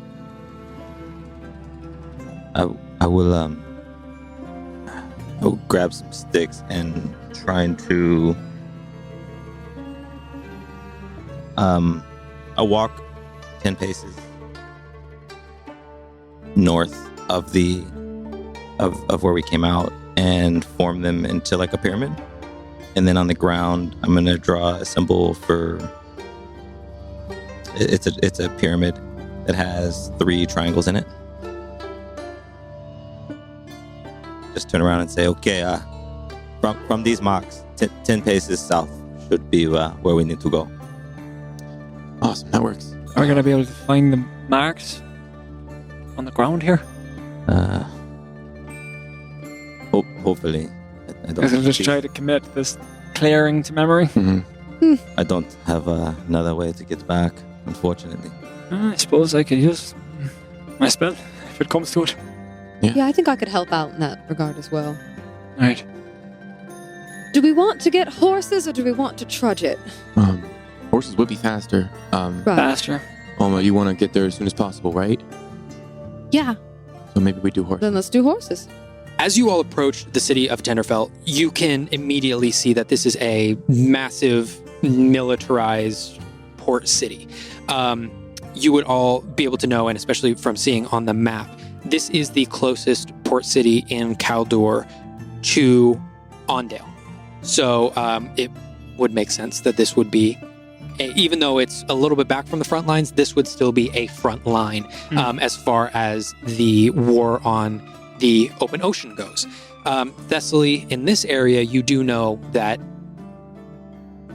I will grab some sticks and trying to I'll walk 10 paces north of the of where we came out and form them into like a pyramid. And then on the ground I'm gonna draw a symbol for it's a pyramid that has 3 triangles in it. Just turn around and say, okay, from these marks, 10 paces south should be where we need to go. Awesome, that works. Are we going to be able to find the marks on the ground here? Hopefully. I Because I'll just try to commit this clearing to memory. I don't have another way to get back, unfortunately. I suppose I could use my spell if it comes to it. Yeah, I think I could help out in that regard as well. Right. Do we want to get horses or do we want to trudge it? Horses would be faster. Right. Faster. Alma, you want to get there as soon as possible, right? Yeah. So maybe we do horses. Then let's do horses. As you all approach the city of Tenderfell, you can immediately see that this is a massive militarized port city. You would all be able to know, and especially from seeing on the map, this is the closest port city in Caldor to Ondale. So it would make sense that this would be, even though it's a little bit back from the front lines, this would still be a front line as far as the war on the open ocean goes. Thessaly, in this area, you do know that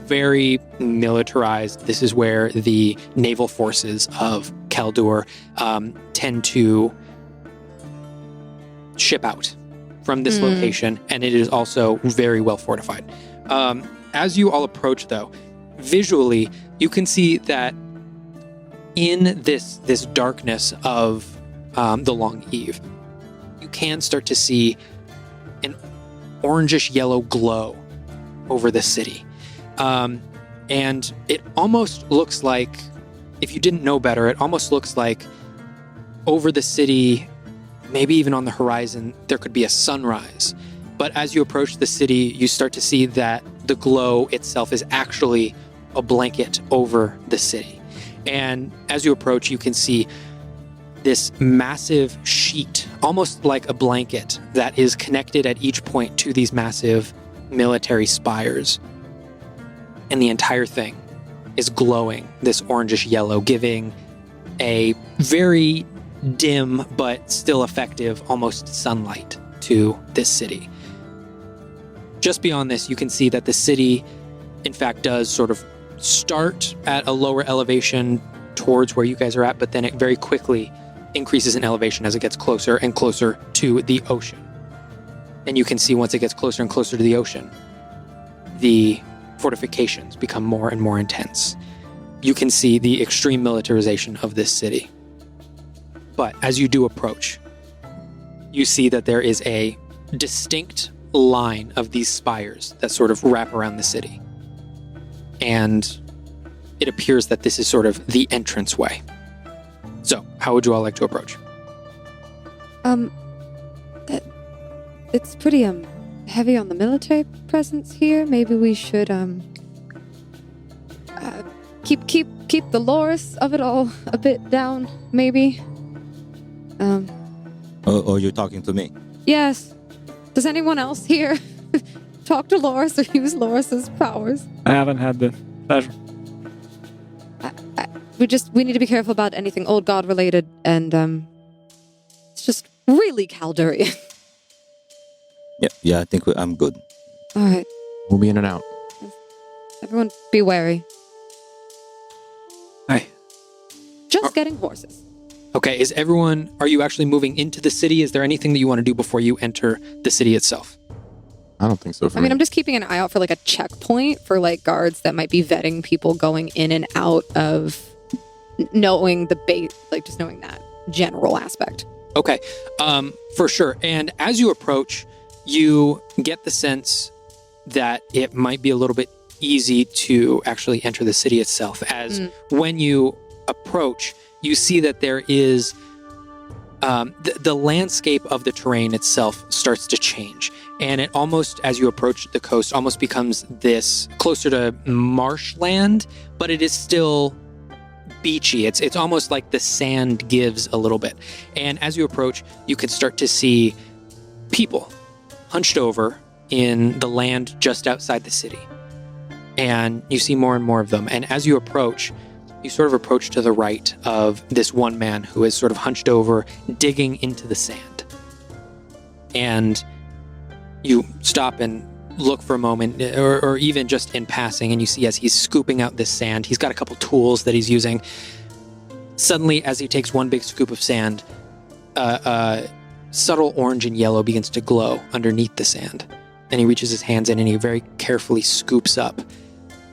very militarized. This is where the naval forces of Caldor tend to ship out from this location, and it is also very well fortified. As you all approach, though, visually, you can see that in this darkness of the long eve, you can start to see an orangish yellow glow over the city. And it almost looks like, if you didn't know better, it almost looks like over the city, maybe even on the horizon, there could be a sunrise. But as you approach the city, you start to see that the glow itself is actually a blanket over the city. And as you approach, you can see this massive sheet, almost like a blanket, that is connected at each point to these massive military spires. And the entire thing is glowing this orangish yellow, giving a very dim but still effective almost sunlight to this city. Just beyond this, you can see that the city, in fact, does sort of start at a lower elevation towards where you guys are at, but then it very quickly increases in elevation as it gets closer and closer to the ocean. And you can see once it gets closer and closer to the ocean, the fortifications become more and more intense. You can see the extreme militarization of this city. But as you do approach, you see that there is a distinct line of these spires that sort of wrap around the city. And it appears that this is sort of the entranceway. So, how would you all like to approach? It's pretty heavy on the military presence here. Maybe we should keep the loris of it all a bit down, maybe. Or you're talking to me? Yes. Does anyone else here talk to Loris or use Loris's powers? I haven't had the pleasure. We need to be careful about anything old god related, and it's just really Caldurian. Yeah, I think I'm good. All right, We'll be in and out. everyone, be wary. Hi. Just getting horses. Okay, are you actually moving into the city? Is there anything that you want to do before you enter the city itself? I don't think so for I mean, me. I'm just keeping an eye out for like a checkpoint for like guards that might be vetting people going in and out of knowing the bait, like just knowing that general aspect. Okay, for sure. And as you approach, you get the sense that it might be a little bit easy to actually enter the city itself, as when you approach, you see that there is the landscape of the terrain itself starts to change. And it almost, as you approach the coast, almost becomes this closer to marshland, but it is still beachy. It's almost like the sand gives a little bit. And as you approach, you can start to see people hunched over in the land just outside the city. And you see more and more of them. And as you approach, you sort of approach to the right of this one man who is sort of hunched over, digging into the sand. And you stop and look for a moment, or even just in passing, and you see as he's scooping out this sand, he's got a couple tools that he's using. Suddenly, as he takes one big scoop of sand, subtle orange and yellow begins to glow underneath the sand. And he reaches his hands in and he very carefully scoops up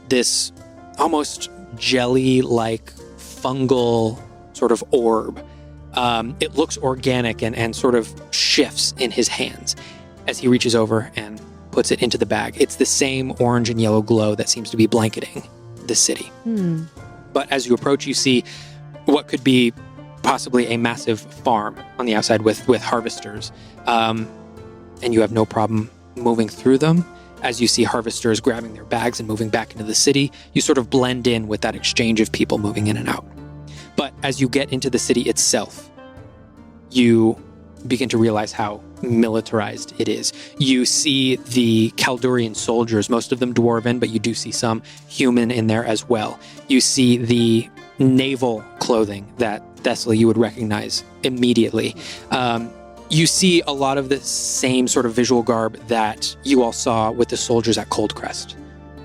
this almost jelly-like fungal sort of orb. It looks organic and sort of shifts in his hands as he reaches over and puts it into the bag. It's the same orange and yellow glow that seems to be blanketing the city. But as you approach, you see what could be possibly a massive farm on the outside with harvesters. And you have no problem moving through them. As you see harvesters grabbing their bags and moving back into the city, you sort of blend in with that exchange of people moving in and out. But as you get into the city itself, you begin to realize how militarized it is. You see the Caldurian soldiers, most of them dwarven, but you do see some human in there as well. You see the naval clothing that Thessaly you would recognize immediately. You see a lot of the same sort of visual garb that you all saw with the soldiers at Cold Crest.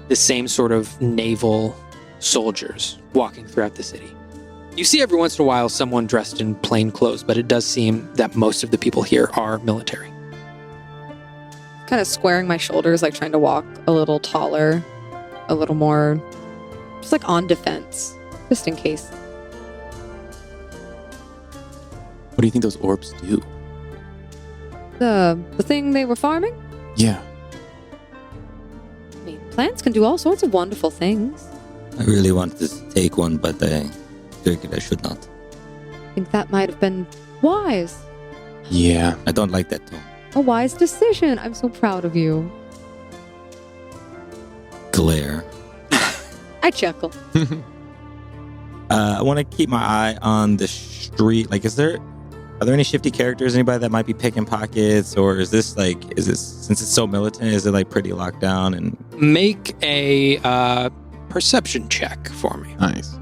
The same sort of naval soldiers walking throughout the city. You see every once in a while someone dressed in plain clothes, but it does seem that most of the people here are military. Kind of squaring my shoulders, like trying to walk a little taller, a little more, just like on defense, just in case. What do you think those orbs do? The thing they were farming? Yeah. I mean, plants can do all sorts of wonderful things. I really wanted to take one, but I figured I should not. I think that might have been wise. Yeah. I don't like that tone. A wise decision. I'm so proud of you. Glare. I chuckle. I want to keep my eye on the street. Like, are there any shifty characters? Anybody that might be picking pockets? Or is this, since it's so militant, is it like pretty locked down? And Make a perception check for me. Nice.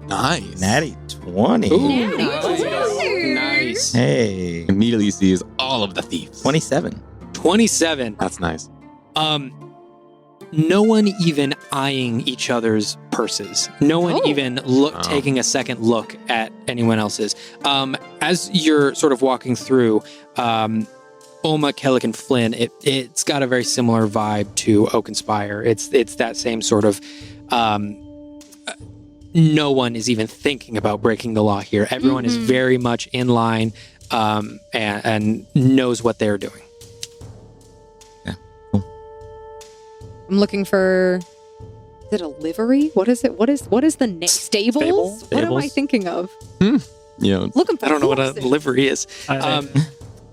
Nice. natty 20. Ooh, Natty. nice. Hey. Immediately sees all of the thieves. 27. 27. That's nice. No one even eyeing each other's purses. No one even taking a second look at anyone else's. As you're sort of walking through, Oma, Kellic, and Flynn, it's got a very similar vibe to Oakenspire. It's that same sort of. No one is even thinking about breaking the law here. Everyone is very much in line and knows what they're doing. I'm looking for. Is it a livery? What is it? What is the name? Stables? What am I thinking of? Yeah. Looking for. I don't know what a horses. livery is.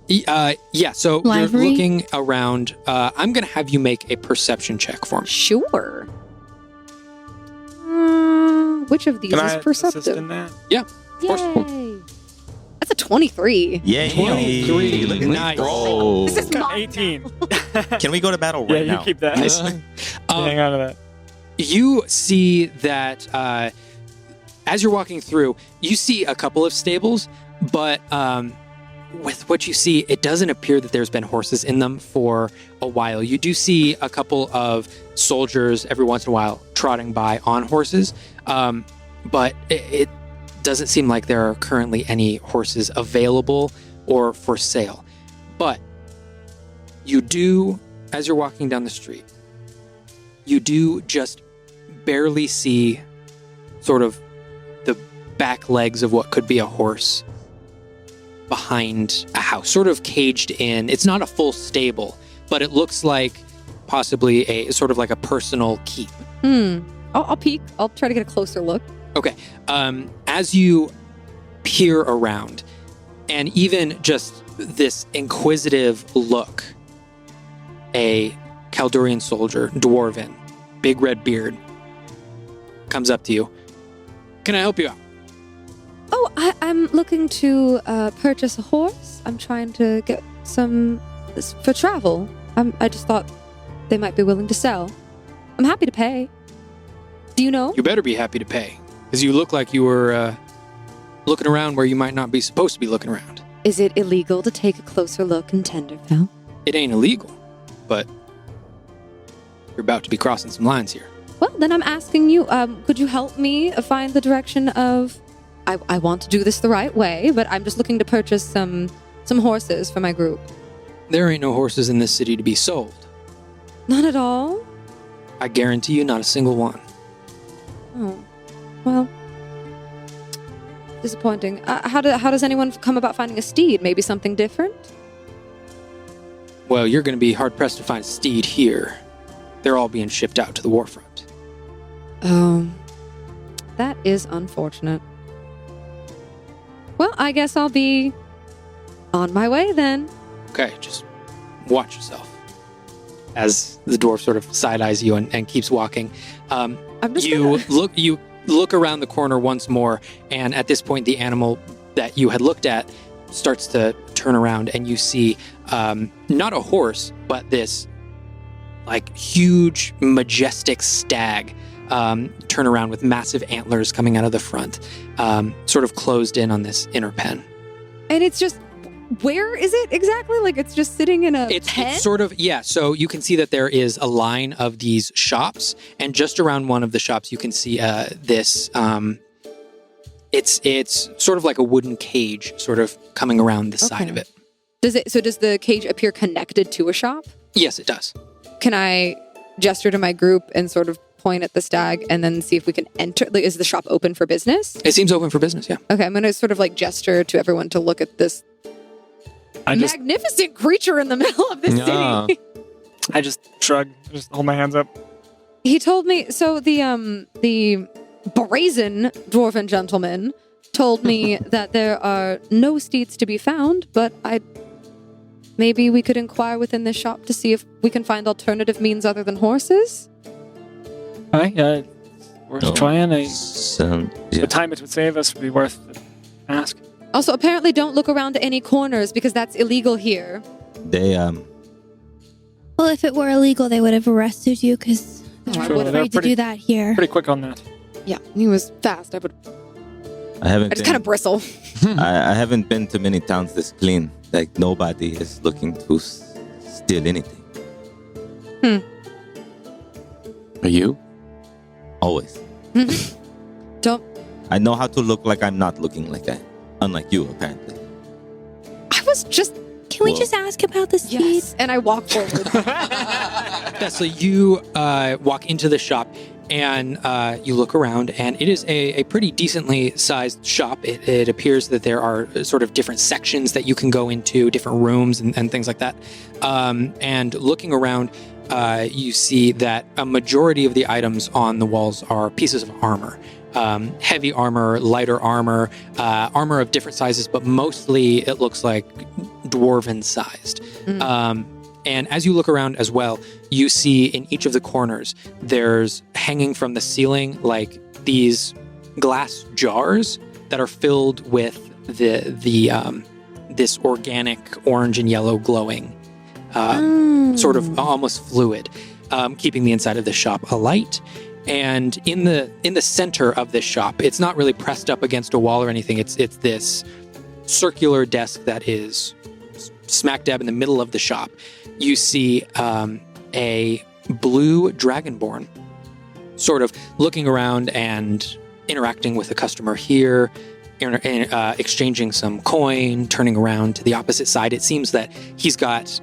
Yeah, so Livery? you're looking around. I'm going to have you make a perception check for me. Sure. Which of these Can is I assist perceptive? in that? Of course. Yay! That's a 23. Yay! 23. Look at Nice. this roll. This is Got mine 18. Can we go to battle Yeah, right you now? keep that. Um, Hang on to that. You see that as you're walking through, you see a couple of stables, but with what you see, it doesn't appear that there's been horses in them for a while. You do see a couple of soldiers every once in a while trotting by on horses, but it doesn't seem like there are currently any horses available or for sale. But you do, as you're walking down the street, you do just barely see sort of the back legs of what could be a horse behind a house, sort of caged in. It's not a full stable, but it looks like possibly a sort of like a personal keep. I'll peek. I'll try to get a closer look. Okay. As you peer around, and even just this inquisitive look, a Kaldurian soldier, dwarven, big red beard, comes up to you. Can I help you out? Oh, I'm looking to purchase a horse. I'm trying to get some for travel. I just thought they might be willing to sell. I'm happy to pay. Do you know? You better be happy to pay, because you look like you were looking around where you might not be supposed to be looking around. Is it illegal to take a closer look in Tenderfell? It ain't illegal, but you're about to be crossing some lines here. Well, then I'm asking you, could you help me find the direction of... I want to do this the right way, but I'm just looking to purchase some horses for my group. There ain't no horses in this city to be sold. Not at all? I guarantee you not a single one. Oh, well, disappointing. How does anyone come about finding a steed? Maybe something different? Well, you're going to be hard-pressed to find a steed here. They're all being shipped out to the warfront. Oh, that is unfortunate. Well, I guess I'll be on my way then. Okay, just watch yourself. As the dwarf sort of side-eyes you and keeps walking. I'm just You gonna... look around the corner once more, and at this point, the animal that you had looked at starts to turn around, and you see not a horse, but this like huge, majestic stag turn around with massive antlers coming out of the front, sort of closed in on this inner pen. And it's just... Where is it exactly? Like it's just sitting in a pen? It's sort of, yeah. So you can see that there is a line of these shops, and just around one of the shops, you can see this. It's sort of like a wooden cage, sort of coming around the side of it. Does the cage appear connected to a shop? Yes, it does. Can I gesture to my group and sort of point at the stag and then see if we can enter? Like, is the shop open for business? It seems open for business. Yeah. Okay, I'm going to sort of like gesture to everyone to look at this magnificent creature in the middle of this city. I just shrug, just hold my hands up. He told me, so the brazen dwarven gentleman told me that there are no steeds to be found, but maybe we could inquire within this shop to see if we can find alternative means other than horses. Alright, worth trying. So, The time it would save us would be worth the ask. Also, apparently don't look around any corners because that's illegal here. they Well, if it were illegal, they would have arrested you because they're Sure, not they're afraid to pretty- do that here. Pretty quick on that. Yeah, he was fast. I just kind of bristle. I haven't been to many towns this clean. Like nobody is looking to steal anything. Are you? Always. Don't. I know how to look like I'm not looking like that. Unlike you, apparently. I was just. Can we Well- just ask about the steed? Yes. And I walk forward. So you walk into the shop and you look around, and it is a pretty decently sized shop. It appears that there are sort of different sections that you can go into, different rooms and things like that. And looking around, you see that a majority of the items on the walls are pieces of armor. Heavy armor, lighter armor, armor of different sizes, but mostly it looks like dwarven sized. And as you look around as well, you see in each of the corners, there's hanging from the ceiling like these glass jars that are filled with this organic orange and yellow glowing, sort of almost fluid, keeping the inside of the shop alight. And in the center of this shop, it's not really pressed up against a wall or anything. It's this circular desk that is smack dab in the middle of the shop. You see a blue dragonborn sort of looking around and interacting with a customer here, exchanging some coin, turning around to the opposite side. It seems that he's got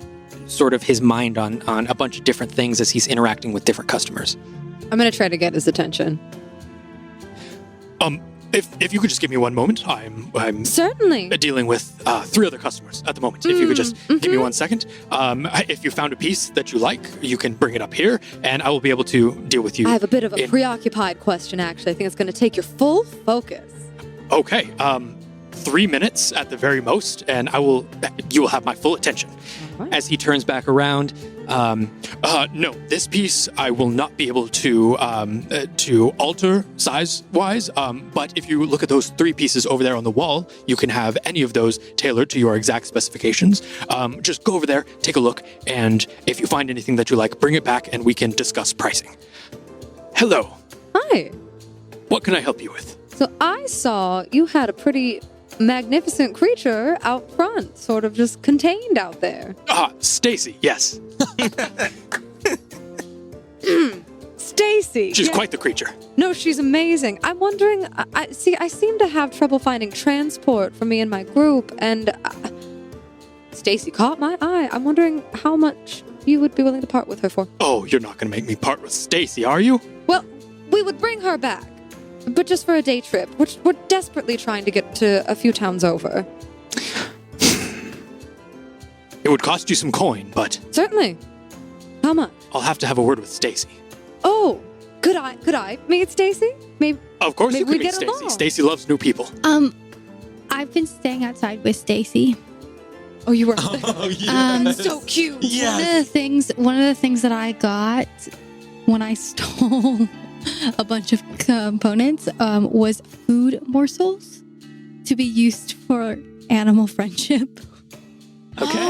sort of his mind on a bunch of different things as he's interacting with different customers. I'm going to try to get his attention. If you could just give me one moment, I'm Certainly. dealing with 3 other customers at the moment. If you could just give me 1 second. If you found a piece that you like, you can bring it up here, and I will be able to deal with you. I have a bit of a preoccupied question, actually. I think it's going to take your full focus. Okay. 3 minutes at the very most, and you will have my full attention. Right. As he turns back around, No, this piece I will not be able to alter size-wise, but if you look at those 3 pieces over there on the wall, you can have any of those tailored to your exact specifications. Just go over there, take a look, and if you find anything that you like, bring it back and we can discuss pricing. Hello, Hi. what can I help you with? So I saw you had a pretty magnificent creature out front, sort of just contained out there. Stacy, yes. Stacy. She's Yeah. quite the creature. No, she's amazing. I'm wondering, I seem to have trouble finding transport for me and my group, and Stacy caught my eye. I'm wondering how much you would be willing to part with her for. Oh, you're not going to make me part with Stacy, are you? Well, we would bring her back, but just for a day trip. We're desperately trying to get to a few towns over. It would cost you some coin, but Certainly. How much? I'll have to have a word with Stacy. Oh, could I meet Stacy? Maybe. Of course Maybe you we could meet get Stacy. along. Stacy loves new people. I've been staying outside with Stacy. Oh, you were. So cute. One of the things that I got when I stole a bunch of components was food morsels to be used for animal friendship. okay.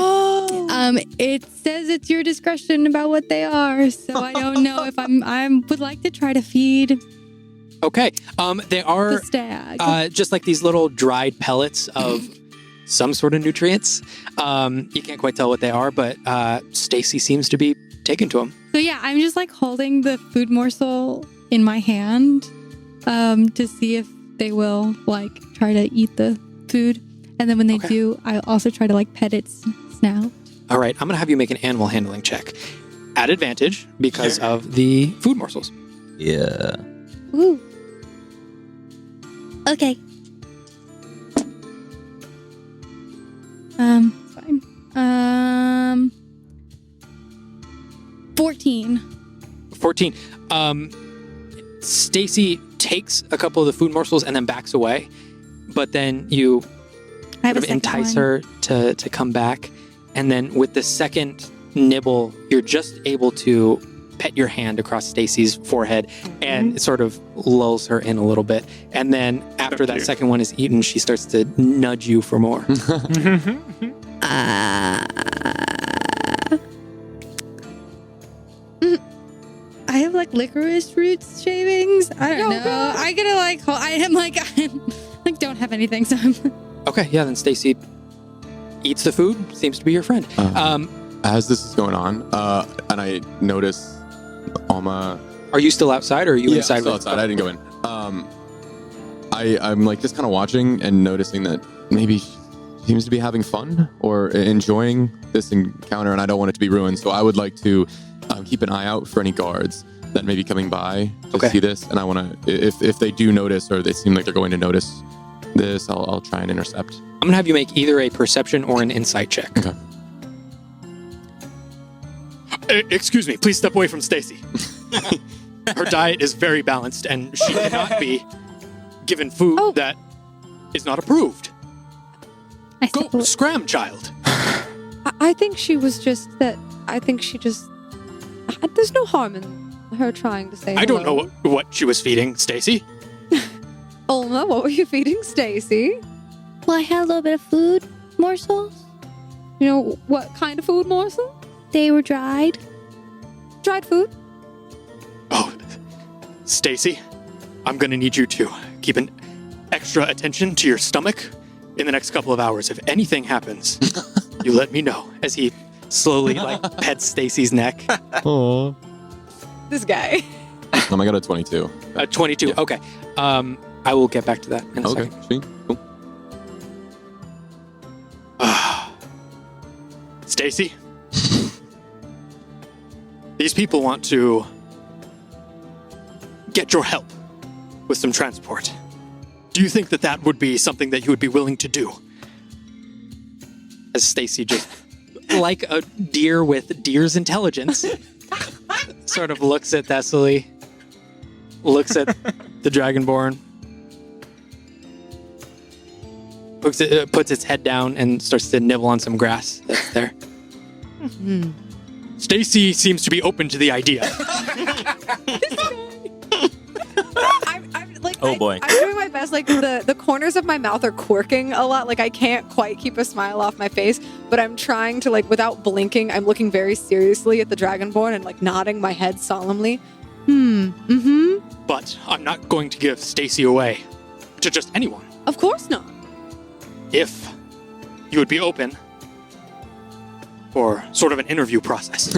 It says it's your discretion about what they are, so I don't know if I would like to try to feed Okay. They are the stag. just like these little dried pellets of some sort of nutrients. You can't quite tell what they are, but Stacy seems to be taken to them. So yeah, I'm just like holding the food morsel in my hand to see if they will like try to eat the food. And then when they do, I also try to like pet its snout. All right. I'm going to have you make an animal handling check at advantage because of the food morsels. Yeah. Ooh. Okay. Fine. 14. 14. Stacy takes a couple of the food morsels and then backs away, but then you I have sort of entice her to come back, and then with the second nibble, you're just able to pet your hand across Stacy's forehead, and it sort of lulls her in a little bit. And then after that second one is eaten, she starts to nudge you for more. I have like licorice roots shavings. I don't know. God. I gotta like. I'm like don't have anything. So I'm. Okay, yeah. Then Stacy eats the food. Seems to be your friend. As this is going on, and I notice Alma. Are you still outside, or are you inside? I'm still outside. I didn't go in. I'm like just kind of watching and noticing that maybe she seems to be having fun or enjoying this encounter, and I don't want it to be ruined. So I would like to keep an eye out for any guards that may be coming by to see this. And I want to, if they do notice or they seem like they're going to notice this, I'll try and intercept. I'm gonna have you make either a perception or an insight check. Okay. Excuse me, please step away from Stacy. Her diet is very balanced, and she cannot be given food that is not approved. Go scram, child. I think she was just that. I think she just. There's no harm in her trying to say I don't hello. know what she was feeding Stacy. Ulma, what were you feeding Stacy? Well, I had a little bit of food morsels. You know, what kind of food morsel? They were dried. Dried food? Oh, Stacy, I'm going to need you to keep an extra attention to your stomach in the next couple of hours. If anything happens, you let me know. As he slowly pets Stacy's neck. Oh. This guy. I got a 22. 22. Yeah. Okay. I will get back to that in a Okay, second. sweet. Cool. Stacy, these people want to get your help with some transport. Do you think that that would be something that you would be willing to do? As Stacy just, like a deer with deer's intelligence, sort of looks at Thessaly, looks at the Dragonborn, puts its head down and starts to nibble on some grass that's there. Stacy seems to be open to the idea. Oh, boy. I'm doing my best. Like the corners of my mouth are quirking a lot. Like I can't quite keep a smile off my face, but I'm trying to without blinking. I'm looking very seriously at the Dragonborn and nodding my head solemnly. But I'm not going to give Stacy away to just anyone. Of course not. If you would be open for sort of an interview process.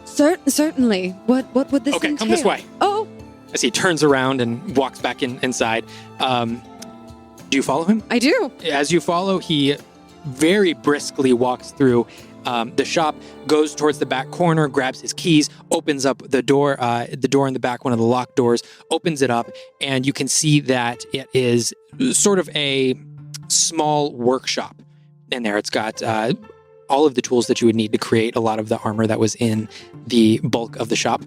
Certainly. What would this Okay, entail? come this way. Oh, As he turns around and walks back inside. Do you follow him? I do. As you follow, he very briskly walks through the shop, goes towards the back corner, grabs his keys, opens up the door in the back, one of the locked doors, opens it up, and you can see that it is sort of a small workshop in there. It's got all of the tools that you would need to create a lot of the armor that was in the bulk of the shop.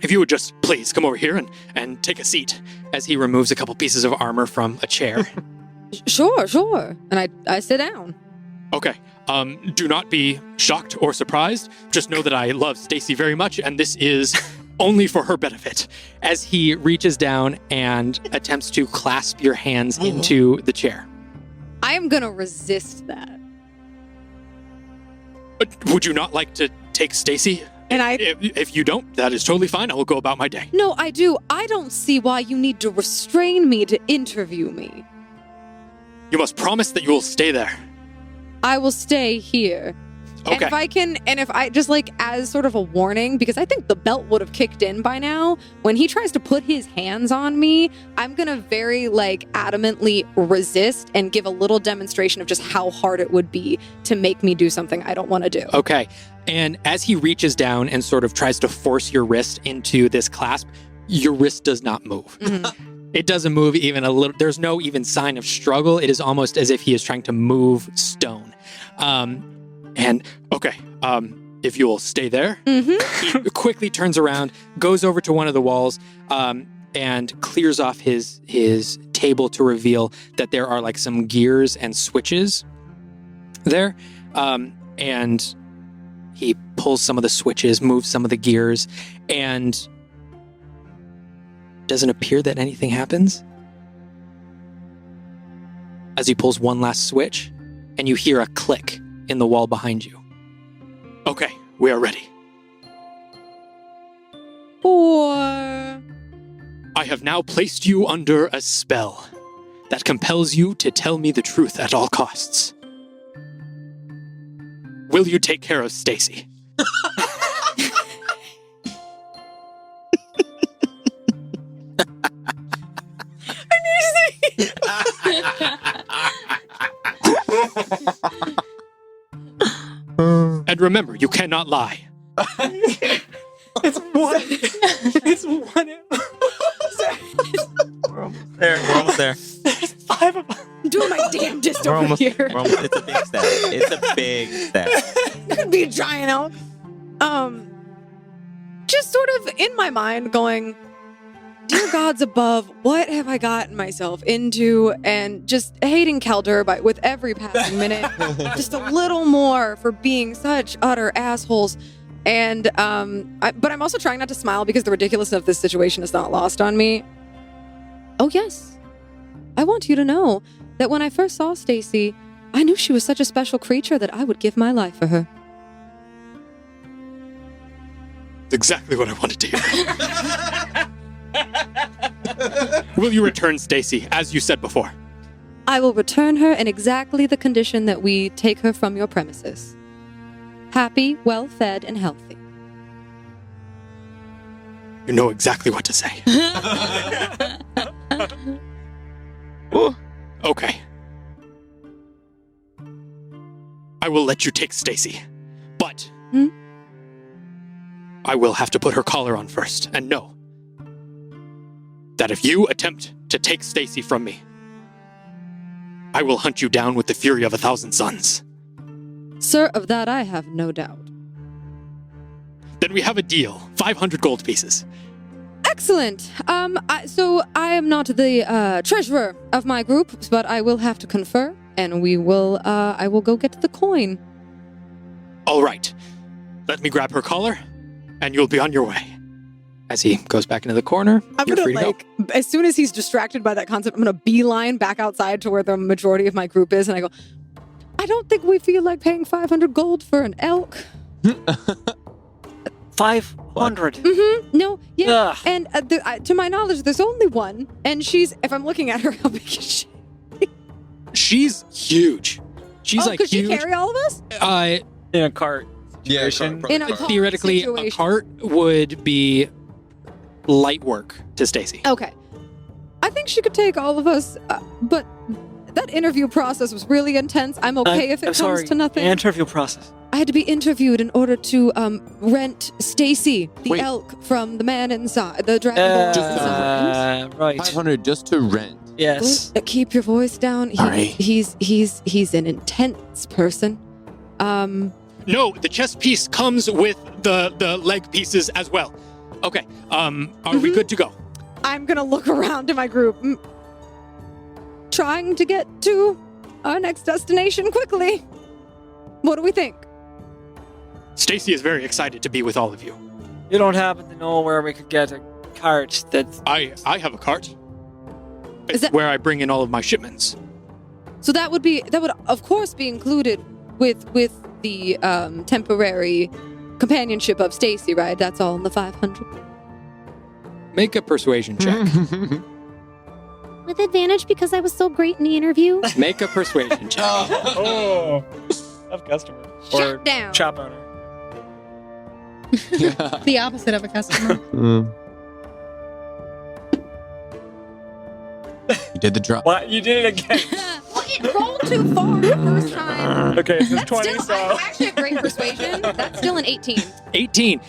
If you would just please come over here and take a seat, as he removes a couple pieces of armor from a chair. Sure. And I sit down. Okay. Do not be shocked or surprised. Just know that I love Stacy very much, and this is only for her benefit. As he reaches down and attempts to clasp your hands into the chair. I am going to resist that. Would you not like to take Stacy? And If you don't, that is totally fine. I will go about my day. No, I do. I don't see why you need to restrain me to interview me. You must promise that you will stay there. I will stay here. Okay. And if I just as sort of a warning, because I think the belt would have kicked in by now, when he tries to put his hands on me, I'm going to very adamantly resist and give a little demonstration of just how hard it would be to make me do something I don't want to do. Okay. And as he reaches down and sort of tries to force your wrist into this clasp, your wrist does not move. Mm-hmm. It doesn't move even a little. There's no even sign of struggle. It is almost as if he is trying to move stone. If you'll stay there, Mm-hmm. he quickly turns around, goes over to one of the walls, and clears off his table to reveal that there are some gears and switches there. And he pulls some of the switches, moves some of the gears, and doesn't appear that anything happens. As he pulls one last switch, and you hear a click in the wall behind you. Okay, we are ready. Or... I have now placed you under a spell that compels you to tell me the truth at all costs. Will you take care of Stacy? And remember, you cannot lie. It's one. It's one. We're almost there. We're almost there. There's 5 of them. I'm doing my damnedest We're over almost, here. we're almost. It's a big step. It's a big step. Could be a giant elk. Just sort of in my mind going, dear gods above, what have I gotten myself into? And just hating Caldur with every passing minute, just a little more for being such utter assholes. And but I'm also trying not to smile because the ridiculousness of this situation is not lost on me. Oh yes, I want you to know that when I first saw Stacy, I knew she was such a special creature that I would give my life for her. That's exactly what I wanted to hear. Will you return Stacy, as you said before? I will return her in exactly the condition that we take her from your premises. Happy, well-fed, and healthy. You know exactly what to say. Okay. I will let you take Stacy, but I will have to put her collar on first, and know that if you attempt to take Stacy from me, I will hunt you down with the fury of 1,000 suns. Sir, of that I have no doubt. Then we have a deal. 500 gold pieces. Excellent. So I am not the treasurer of my group, but I will have to confer, and I will go get the coin. All right. Let me grab her collar, and you'll be on your way. As he goes back into the corner, you're free to go. As soon as he's distracted by that concept, I'm gonna beeline back outside to where the majority of my group is, and I go, I don't think we feel like paying 500 gold for an elk. 500. Mm-hmm. No, yeah. Ugh. And to my knowledge, there's only one, and if I'm looking at her, how big is she? She's huge. She's like could huge. she carry all of us? In a cart Yeah, situation. In a cart Theoretically, a situation. cart would be light work to Stacy. Okay. I think she could take all of us, but that interview process was really intense. I'm okay if it comes to nothing. Interview process. I had to be interviewed in order to rent Stacy, the Wait. elk, from the man inside, the dragonborn inside. Right. 500 just to rent. Yes. Keep your voice down. All right. He's an intense person. No, the chest piece comes with the leg pieces as well. Okay. Are we good to go? I'm gonna look around to my group, trying to get to our next destination quickly. What do we think? Stacy is very excited to be with all of you. You don't happen to know where we could get a cart that's... I have a cart. Is It's that- where I bring in all of my shipments. So that would of course be included with the temporary companionship of Stacy, right? That's all in the 500. Make a persuasion check. With advantage because I was so great in the interview. Make a persuasion check. Oh. Tough customer. Or Shut down. shop owner. The opposite of a customer. You did the drop. What? You did it again. Well, it rolled too far the first time. Okay, it's 20, Still, so... I actually have great persuasion. That's still an 18. 18.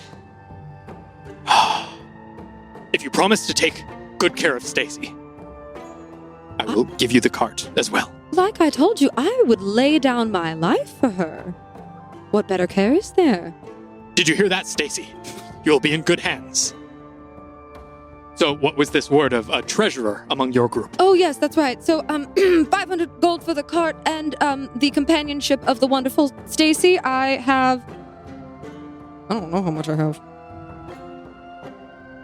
If you promise to take good care of Stacy, I will give you the cart as well. Like I told you, I would lay down my life for her. What better care is there? Did you hear that, Stacy? You'll be in good hands. So, what was this word of a treasurer among your group? Oh, yes, that's right. So, 500 gold for the cart and the companionship of the wonderful Stacy. I don't know how much I have.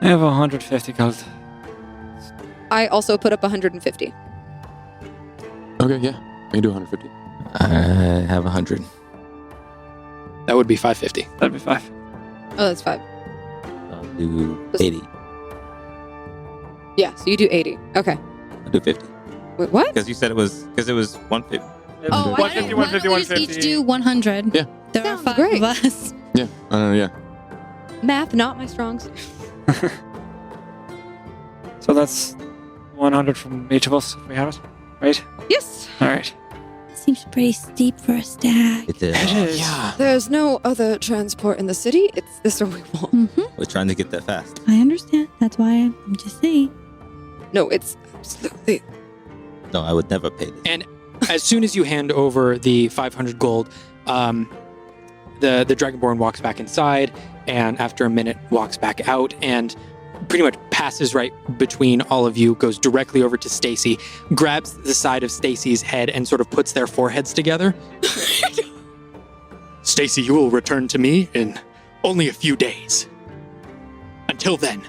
I have 150 gold. I also put up 150. Okay, yeah. I can do 150. I have 100. That would be 550. That'd be 5. Oh, that's 5. I'll do 80. Yeah, so you do 80. Okay. I'll do 50. Wait, what? Because you said it was 150. Oh, 150, 150, why don't we just 150. each do 100? Yeah. There are Sounds 5 great. of us. Yeah. Yeah. Math, not my strong suit. So that's 100 from each of us if we have it, right? Yes. All right. Seems pretty steep for a stag. It is. It is. Yeah. There's no other transport in the city. It's this or we won't. Mm-hmm. We're trying to get there fast. I understand. That's why I'm just saying. No, it's absolutely. No, I would never pay this. And as soon as you hand over the 500 gold, the Dragonborn walks back inside, and after a minute walks back out, and pretty much passes right between all of you, goes directly over to Stacy, grabs the side of Stacy's head, and sort of puts their foreheads together. Stacy, you will return to me in only a few days. Until then,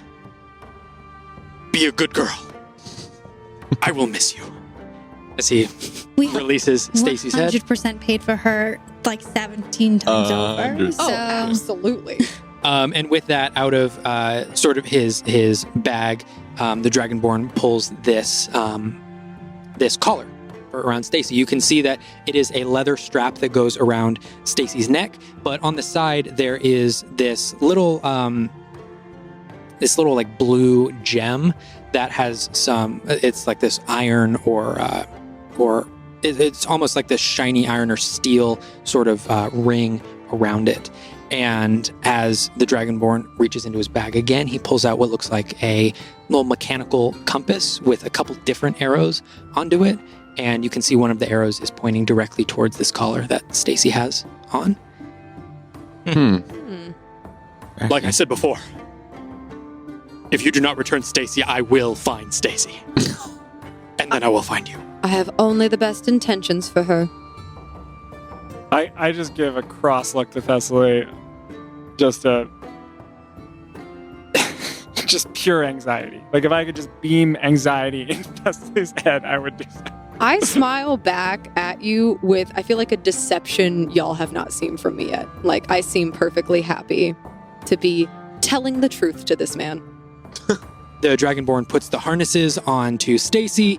be a good girl. I will miss you. As he We releases Stacy's head. 100% paid for her like 17 times over. 100%. So, Absolutely. And with that, out of sort of his bag, the Dragonborn pulls this this collar around Stacy. You can see that it is a leather strap that goes around Stacy's neck, but on the side there is this little like blue gem that has some. It's like this iron or it's almost like this shiny iron or steel sort of ring around it. And as the Dragonborn reaches into his bag again, he pulls out what looks like a little mechanical compass with a couple different arrows onto it. And you can see one of the arrows is pointing directly towards this collar that Stacy has on. Like I said before, if you do not return Stacy, I will find Stacy. And then I will find you. I have only the best intentions for her. I just give a cross look to Thessaly. Just pure anxiety. Like if I could just beam anxiety into Thessaly's head, I would do so. I smile back at you with, I feel like a deception y'all have not seen from me yet. Like I seem perfectly happy to be telling the truth to this man. The Dragonborn puts the harnesses onto Stacy,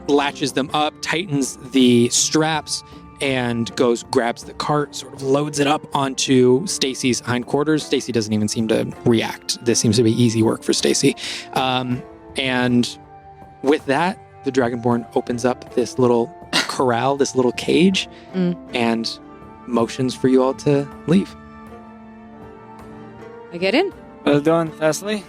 latches them up, tightens the straps, and grabs the cart, sort of loads it up onto Stacy's hindquarters. Stacy doesn't even seem to react. This seems to be easy work for Stacy. And with that, the Dragonborn opens up this little corral, this little cage, and motions for you all to leave. I get in. Well done, Thessaly.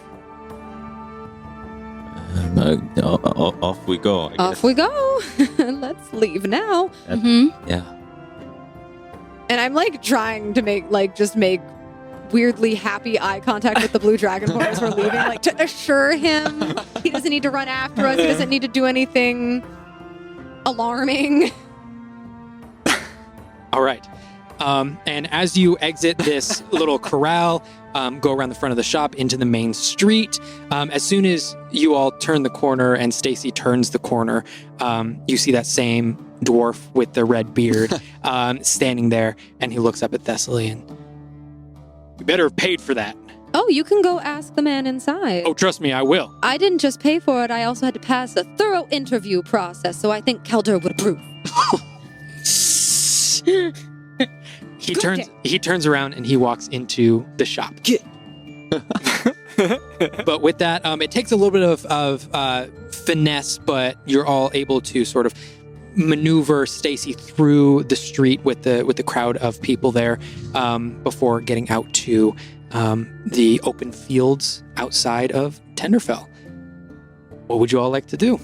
Off we go. I Off guess. we go. Let's leave now. Yeah. And I'm like trying to make weirdly happy eye contact with the blue Dragonborn as we're leaving, like to assure him he doesn't need to run after us. He doesn't need to do anything alarming. All right. And as you exit this little corral, go around the front of the shop into the main street, as soon as you all turn the corner and Stacy turns the corner, you see that same dwarf with the red beard standing there, and he looks up at Thessaly and, "You better have paid for that." Oh, you can go ask the man inside. Oh, trust me, I will. I didn't just pay for it. I also had to pass a thorough interview process, so I think Kelder would approve. He turns around and he walks into the shop. But with that, it takes a little bit of finesse, but you're all able to sort of maneuver Stacy through the street with the crowd of people there before getting out to the open fields outside of Tenderfell. What would you all like to do?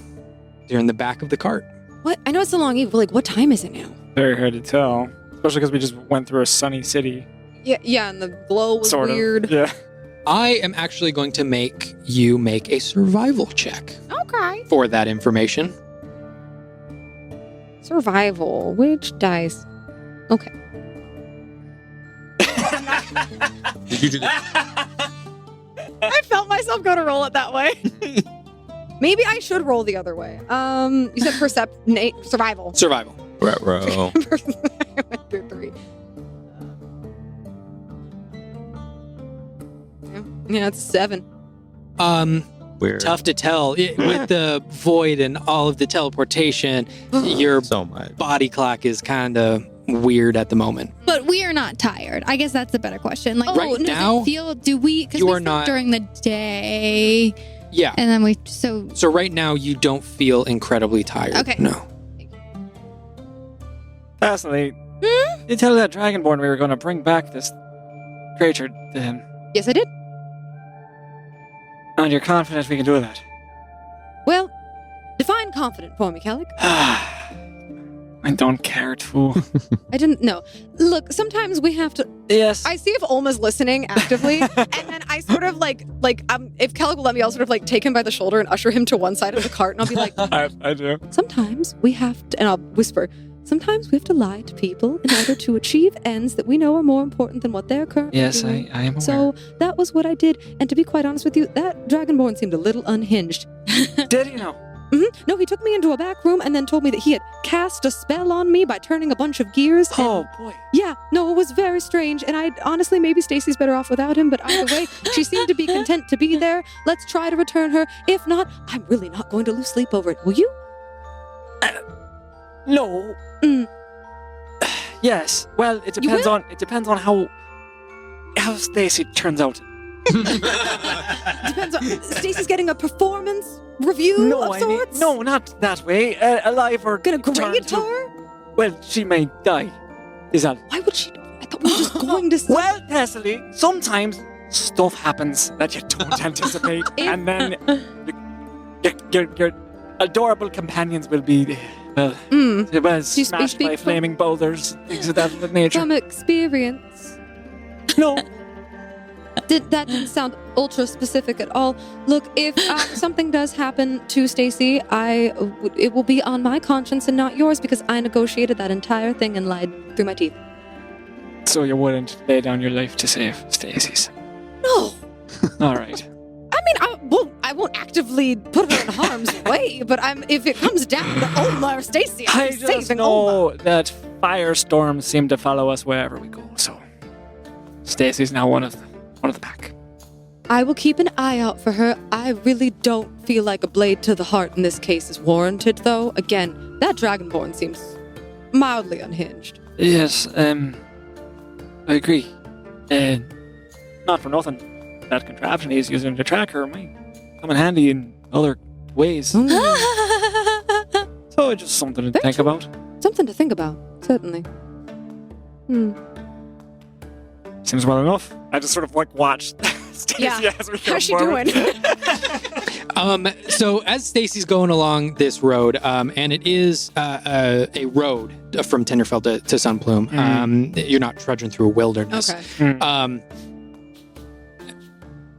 You're in the back of the cart. What? I know it's a long eve, but like, what time is it now? Very hard to tell. Especially because we just went through a sunny city. Yeah, and the glow was Sort weird. of. Yeah. I am actually going to make you make a survival check Okay. for that information. Survival. Which dice? Okay. Did you do this? I felt myself go to roll it that way. Maybe I should roll the other way. You said survival. Survival. Ruh-roh. I went through 3. Yeah, it's 7. Weird. Tough to tell. With the void and all of the teleportation, your So much. body clock is kind of weird at the moment. but we are not tired. I guess that's a better question. Like, Right does now, do we? Because you we are sleep not- during the day, Yeah. and then So right now, you don't feel incredibly tired. Okay. No. Thessaly, you tell that Dragonborn we were going to bring back this creature to him. Yes, I did. And you're confident we can do that? Well, define confident for me, Kellic. I don't care, fool. I didn't know. Look, sometimes we have to. Yes. I see if Olma's listening actively, and then I sort of if Kellic will let me, I'll sort of like take him by the shoulder and usher him to one side of the cart, and I'll be like, I do. sometimes we have to, and I'll whisper, sometimes we have to lie to people in order to achieve ends that we know are more important than what they're currently Yes, doing. I am aware. So that was what I did, and to be quite honest with you, that Dragonborn seemed a little unhinged. Did you know? No, he took me into a back room and then told me that he had cast a spell on me by turning a bunch of gears. Oh, boy. Yeah, no, it was very strange. And I honestly, maybe Stacy's better off without him, but either way, she seemed to be content to be there. Let's try to return her. If not, I'm really not going to lose sleep over it. Will you? No. Yes. Well, it depends on how Stacy turns out. Depends on Stacy's getting a performance review of sorts? No, not that way. Alive or Gonna grade turned her? Well, she may die. Is that? Why would she? I thought we were just going to. Well, Thessaly, sometimes stuff happens that you don't anticipate, and then your adorable companions will be smashed by flaming boulders, things of that nature. From experience. No. That didn't sound ultra specific at all. Look, if something does happen to Stacy, it will be on my conscience and not yours because I negotiated that entire thing and lied through my teeth. So you wouldn't lay down your life to save Stacy's? No. All right. I mean, I won't actively put her in harm's way, but if it comes down to Oma or Stacy, I'm just saving know Oma. that firestorms seem to follow us wherever we go. So Stacy's now one of the pack. I will keep an eye out for her. I really don't feel like a blade to the heart in this case is warranted, though. Again, that Dragonborn seems mildly unhinged. Yes, I agree. Not for nothing. That contraption he's using to track her might come in handy in other ways. So it's just something to think about. Something to think about, certainly. Seems well enough. I just sort of watch Stacy as we go How's she forward. doing? So as Stacy's going along this road, and it is a road from Tinderfell to Sunplume. You're not trudging through a wilderness. Okay.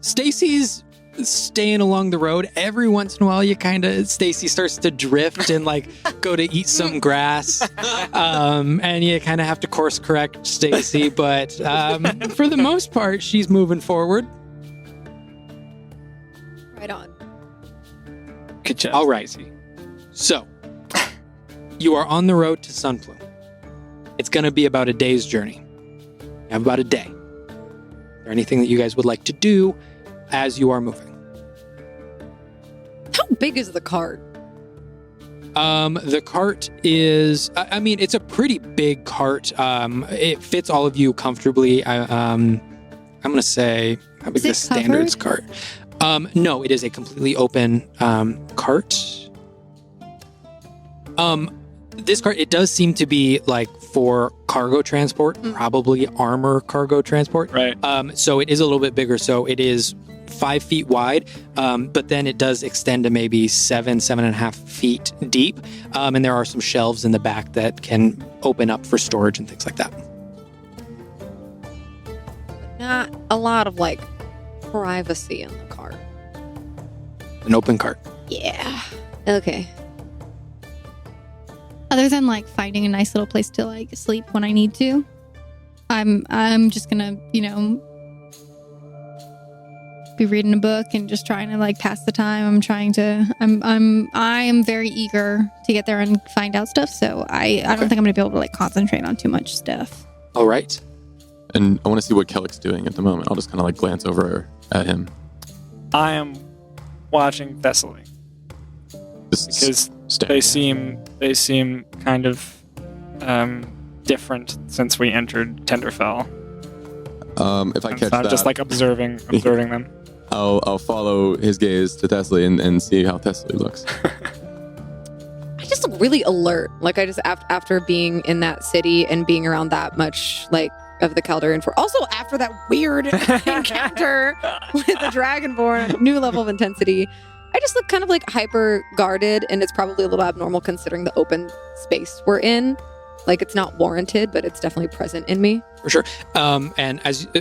Stacy's staying along the road. Every once in a while, Stacy starts to drift and go to eat some grass, and you kind of have to course correct Stacy. But for the most part, she's moving forward. Right on. Good job. All right. So you are on the road to Sunplume. It's going to be about a day's journey. You have about a day. Is there anything that you guys would like to do as you are moving? How big is the cart? The cart is, it's a pretty big cart. It fits all of you comfortably. I'm going to say, how big is the standards cart? No, it is a completely open cart. This cart, it does seem to be for cargo transport, probably armor cargo transport. Right. So it is a little bit bigger. So it is 5 feet wide, but then it does extend to maybe 7.5 feet deep. And there are some shelves in the back that can open up for storage and things like that. Not a lot of privacy in the cart. An open cart. Yeah. Okay. Other than finding a nice little place to sleep when I need to, I'm just gonna be reading a book and just trying to pass the time. I am very eager to get there and find out stuff. So I don't think I'm gonna be able to concentrate on too much stuff. All right. And I want to see what Kellick's doing at the moment. I'll just kind of glance over at him. I am watching Thessaly because they seem kind of different since we entered Tinderfell. If I catch not that, just observing them. I'll follow his gaze to Thessaly and see how Thessaly looks. I just look really alert. I just after being in that city and being around that much of the Caldarian for also after that weird encounter with the Dragonborn, new level of intensity. I just look kind of hyper guarded, and it's probably a little abnormal considering the open space we're in. It's not warranted, but it's definitely present in me. For sure. And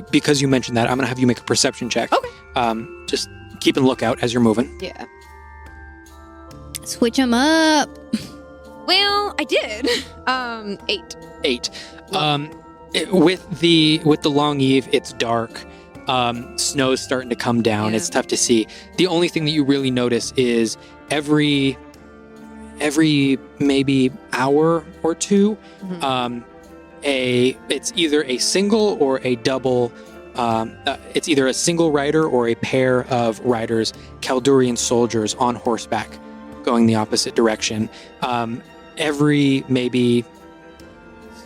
because you mentioned that, I'm going to have you make a perception check. Okay. Just keeping a lookout as you're moving. Yeah. Switch them up. Well, I did. 8. 8. With the long eve, it's dark. Snow's starting to come down. Yeah. It's tough to see. The only thing that you really notice is every every maybe hour or two, Mhm. it's either a single or a double. It's either a single rider or a pair of riders, Kaldurian soldiers on horseback, going the opposite direction. Every maybe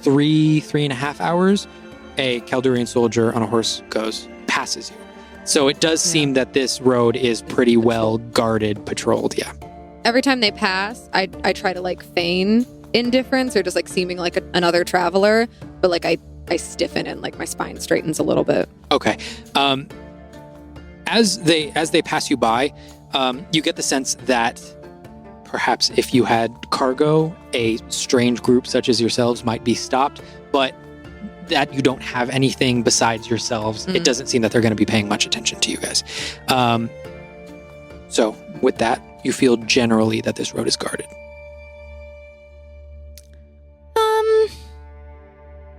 3.5 hours, a Kaldurian soldier on a horse passes you. So it does seem that this road is pretty well guarded, patrolled. Yeah. Every time they pass, I try to like feign indifference or just like seeming like another traveler, but like I stiffen and like my spine straightens a little bit. Okay. As they pass you by, you get the sense that perhaps if you had cargo, a strange group such as yourselves might be stopped, but that you don't have anything besides yourselves. It doesn't seem that they're going to be paying much attention to you guys. So with that, you feel generally that this road is guarded.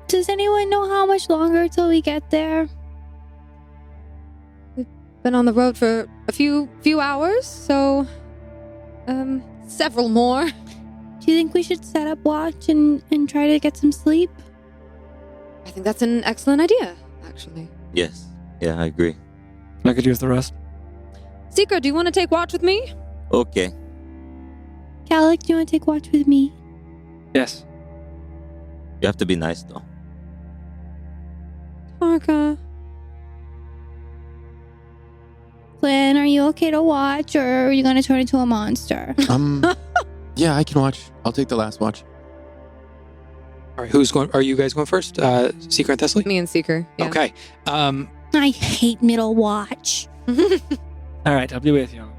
Does anyone know how much longer till we get there? Been on the road for a few hours, so several more. Do you think we should set up watch and try to get some sleep? I think that's an excellent idea, actually. Yes. Yeah, I agree. I could use the rest. Seeker, do you want to take watch with me? Okay. Calic, do you want to take watch with me? Yes. You have to be nice, though. Tarka. Flynn, are you okay to watch, or are you going to turn into a monster? Yeah, I can watch. I'll take the last watch. All right, who's going? Are you guys going first? Seeker and Thessaly? Me and Seeker. Yeah. Okay. I hate middle watch. All right, I'll be with you.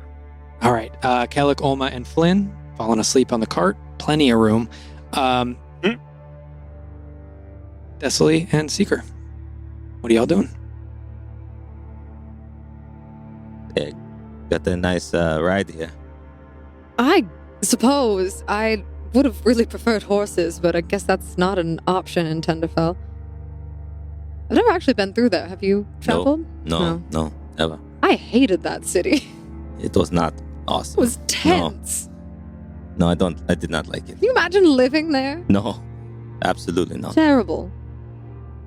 All right. Kalik, Olma, and Flynn falling asleep on the cart. Plenty of room. Thessaly and Seeker. What are y'all doing? Yeah, got a nice ride here. I suppose I would have really preferred horses, but I guess that's not an option in Tenderfell. I've never actually been through there. Have you traveled? No, never. I hated that city. It was not awesome. It was tense. No, I did not like it. Can you imagine living there? No, absolutely not. Terrible.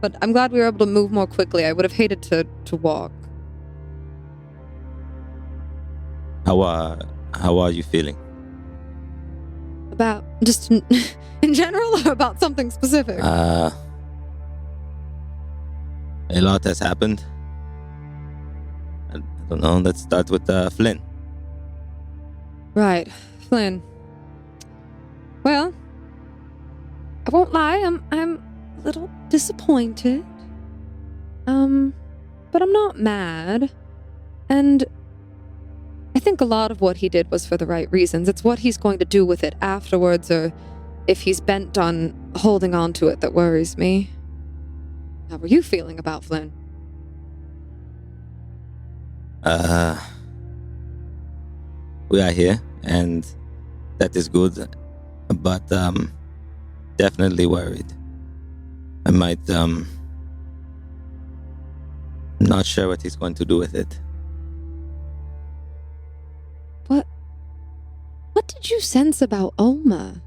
But I'm glad we were able to move more quickly. I would have hated to walk. How are you feeling? About just in general or about something specific? A lot has happened. I don't know. Let's start with Flynn. Right, Flynn. Well, I won't lie, I'm a little disappointed. But I'm not mad. And I think a lot of what he did was for the right reasons. It's what he's going to do with it afterwards, or if he's bent on holding on to it, that worries me. How are you feeling about Flynn? We are here, and that is good. But definitely worried. I might not sure what he's going to do with it. What did you sense about Olma?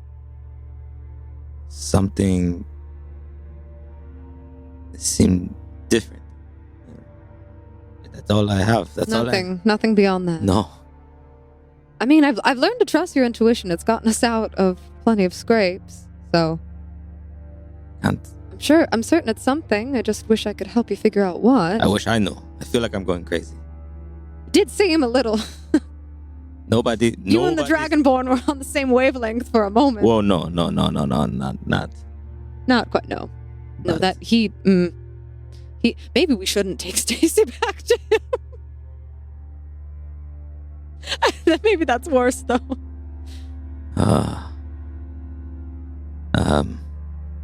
Something seemed different. That's all I have. That's Nothing beyond that. No. I mean, I've learned to trust your intuition. It's gotten us out of plenty of scrapes. So Can't. I'm certain it's something. I just wish I could help you figure out what. I wish I knew. I feel like I'm going crazy. Did seem a little. Nobody. You and the Dragonborn were on the same wavelength for a moment. Whoa, no, not. Not quite. No, But- that he. Maybe we shouldn't take Stacy back to him. Maybe that's worse though.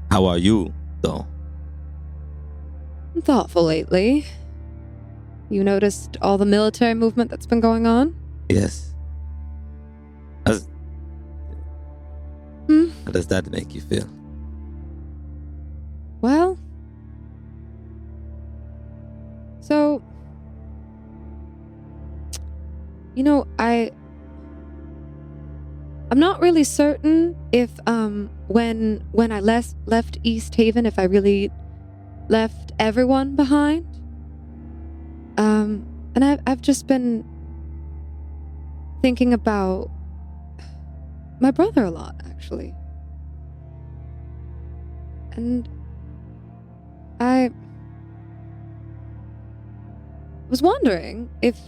How are you, though? I'm thoughtful lately. You noticed all the military movement that's been going on? Yes. Hmm? How does that make you feel? Well, so, I'm not really certain if when I left East Haven, if I really left everyone behind. And I've just been thinking about my brother a lot, actually. And I was wondering if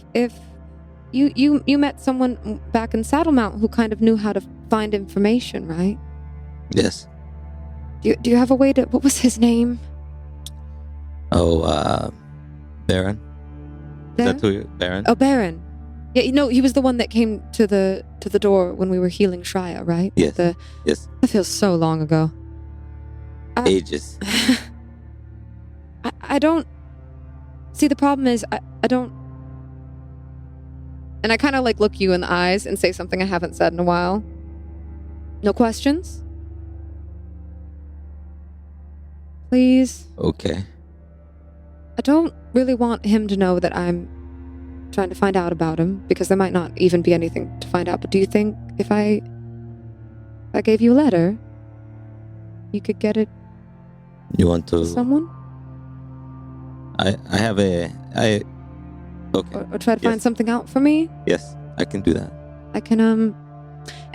you met someone back in Saddlemount who kind of knew how to find information, right? Yes. Do you have a way to... What was his name? Oh, Baron? Is that who Baron? Oh, Baron. Yeah, he was the one that came to the door when we were healing Shreya, right? Yes. Yes. That feels so long ago. Ages. I don't... See, the problem is, I don't... And I kind of look you in the eyes and say something I haven't said in a while. No questions? Please? Okay. I don't really want him to know that I'm trying to find out about him, because there might not even be anything to find out. But do you think if I gave you a letter, you could get it You want to... someone? I have a... Okay. Or try to find something out for me? Yes, I can do that. I can, And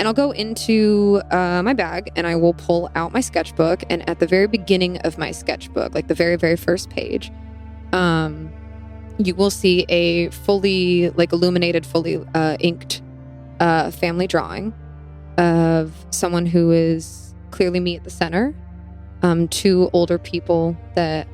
I'll go into my bag and I will pull out my sketchbook. And at the very beginning of my sketchbook, the very, very first page, you will see a fully, illuminated, fully inked family drawing of someone who is clearly me at the center. Two older people that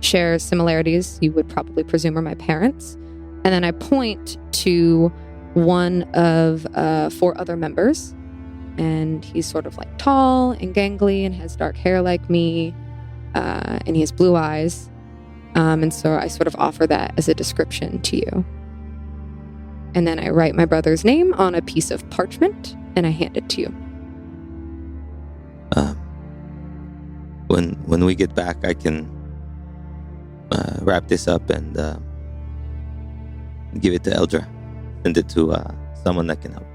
share similarities you would probably presume are my parents. And then I point to one of 4 other members, and he's sort of tall and gangly and has dark hair like me, and he has blue eyes, and so I sort of offer that as a description to you. And then I write my brother's name on a piece of parchment and I hand it to you. When we get back, I can wrap this up and give it to Eldra. Send it to someone that can help.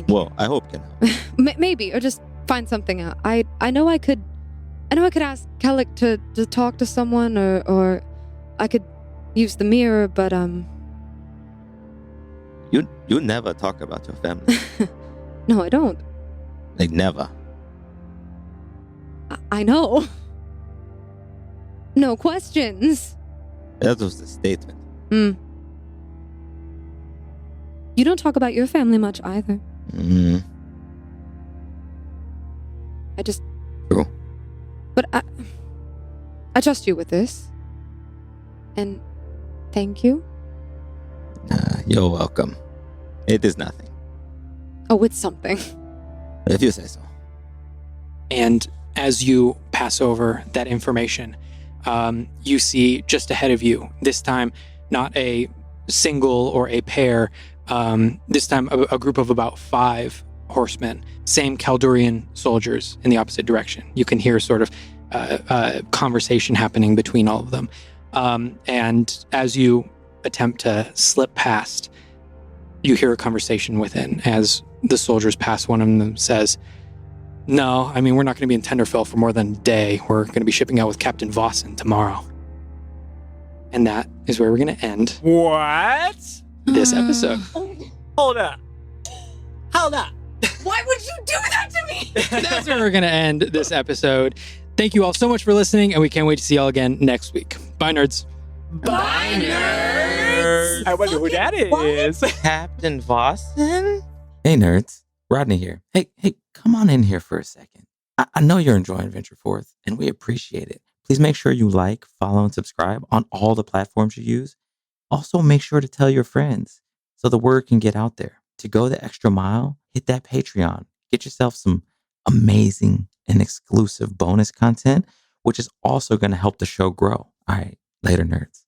Well, I hope can help. Maybe, or just find something out. I know I could ask Kellic to talk to someone, or I could use the mirror, but You never talk about your family. No, I don't. Never. I know. No questions. That was the statement. You don't talk about your family much either. I just... True. But I trust you with this. And thank you. You're welcome. It is nothing. Oh, it's something. If you say so. And as you pass over that information, you see just ahead of you, this time not a single or a pair, this time a group of about 5 horsemen, same Kaldurian soldiers in the opposite direction. You can hear sort of conversation happening between all of them. And as you attempt to slip past, you hear a conversation within. As the soldiers pass, one of them says, "No, I mean, we're not going to be in Tenderfell for more than a day. We're going to be shipping out with Captain Vossen tomorrow." And that is where we're going to end What? this episode. Hold up. Why would you do that to me? That's where we're going to end this episode. Thank you all so much for listening, and we can't wait to see y'all again next week. Bye, nerds. Bye, nerds. I wonder who that is. Captain Vossen? Hey, nerds. Rodney here. Hey, come on in here for a second. I know you're enjoying Venture Forth, and we appreciate it. Please make sure you like, follow, and subscribe on all the platforms you use. Also, make sure to tell your friends so the word can get out there. To go the extra mile, hit that Patreon. Get yourself some amazing and exclusive bonus content, which is also going to help the show grow. All right, later, nerds.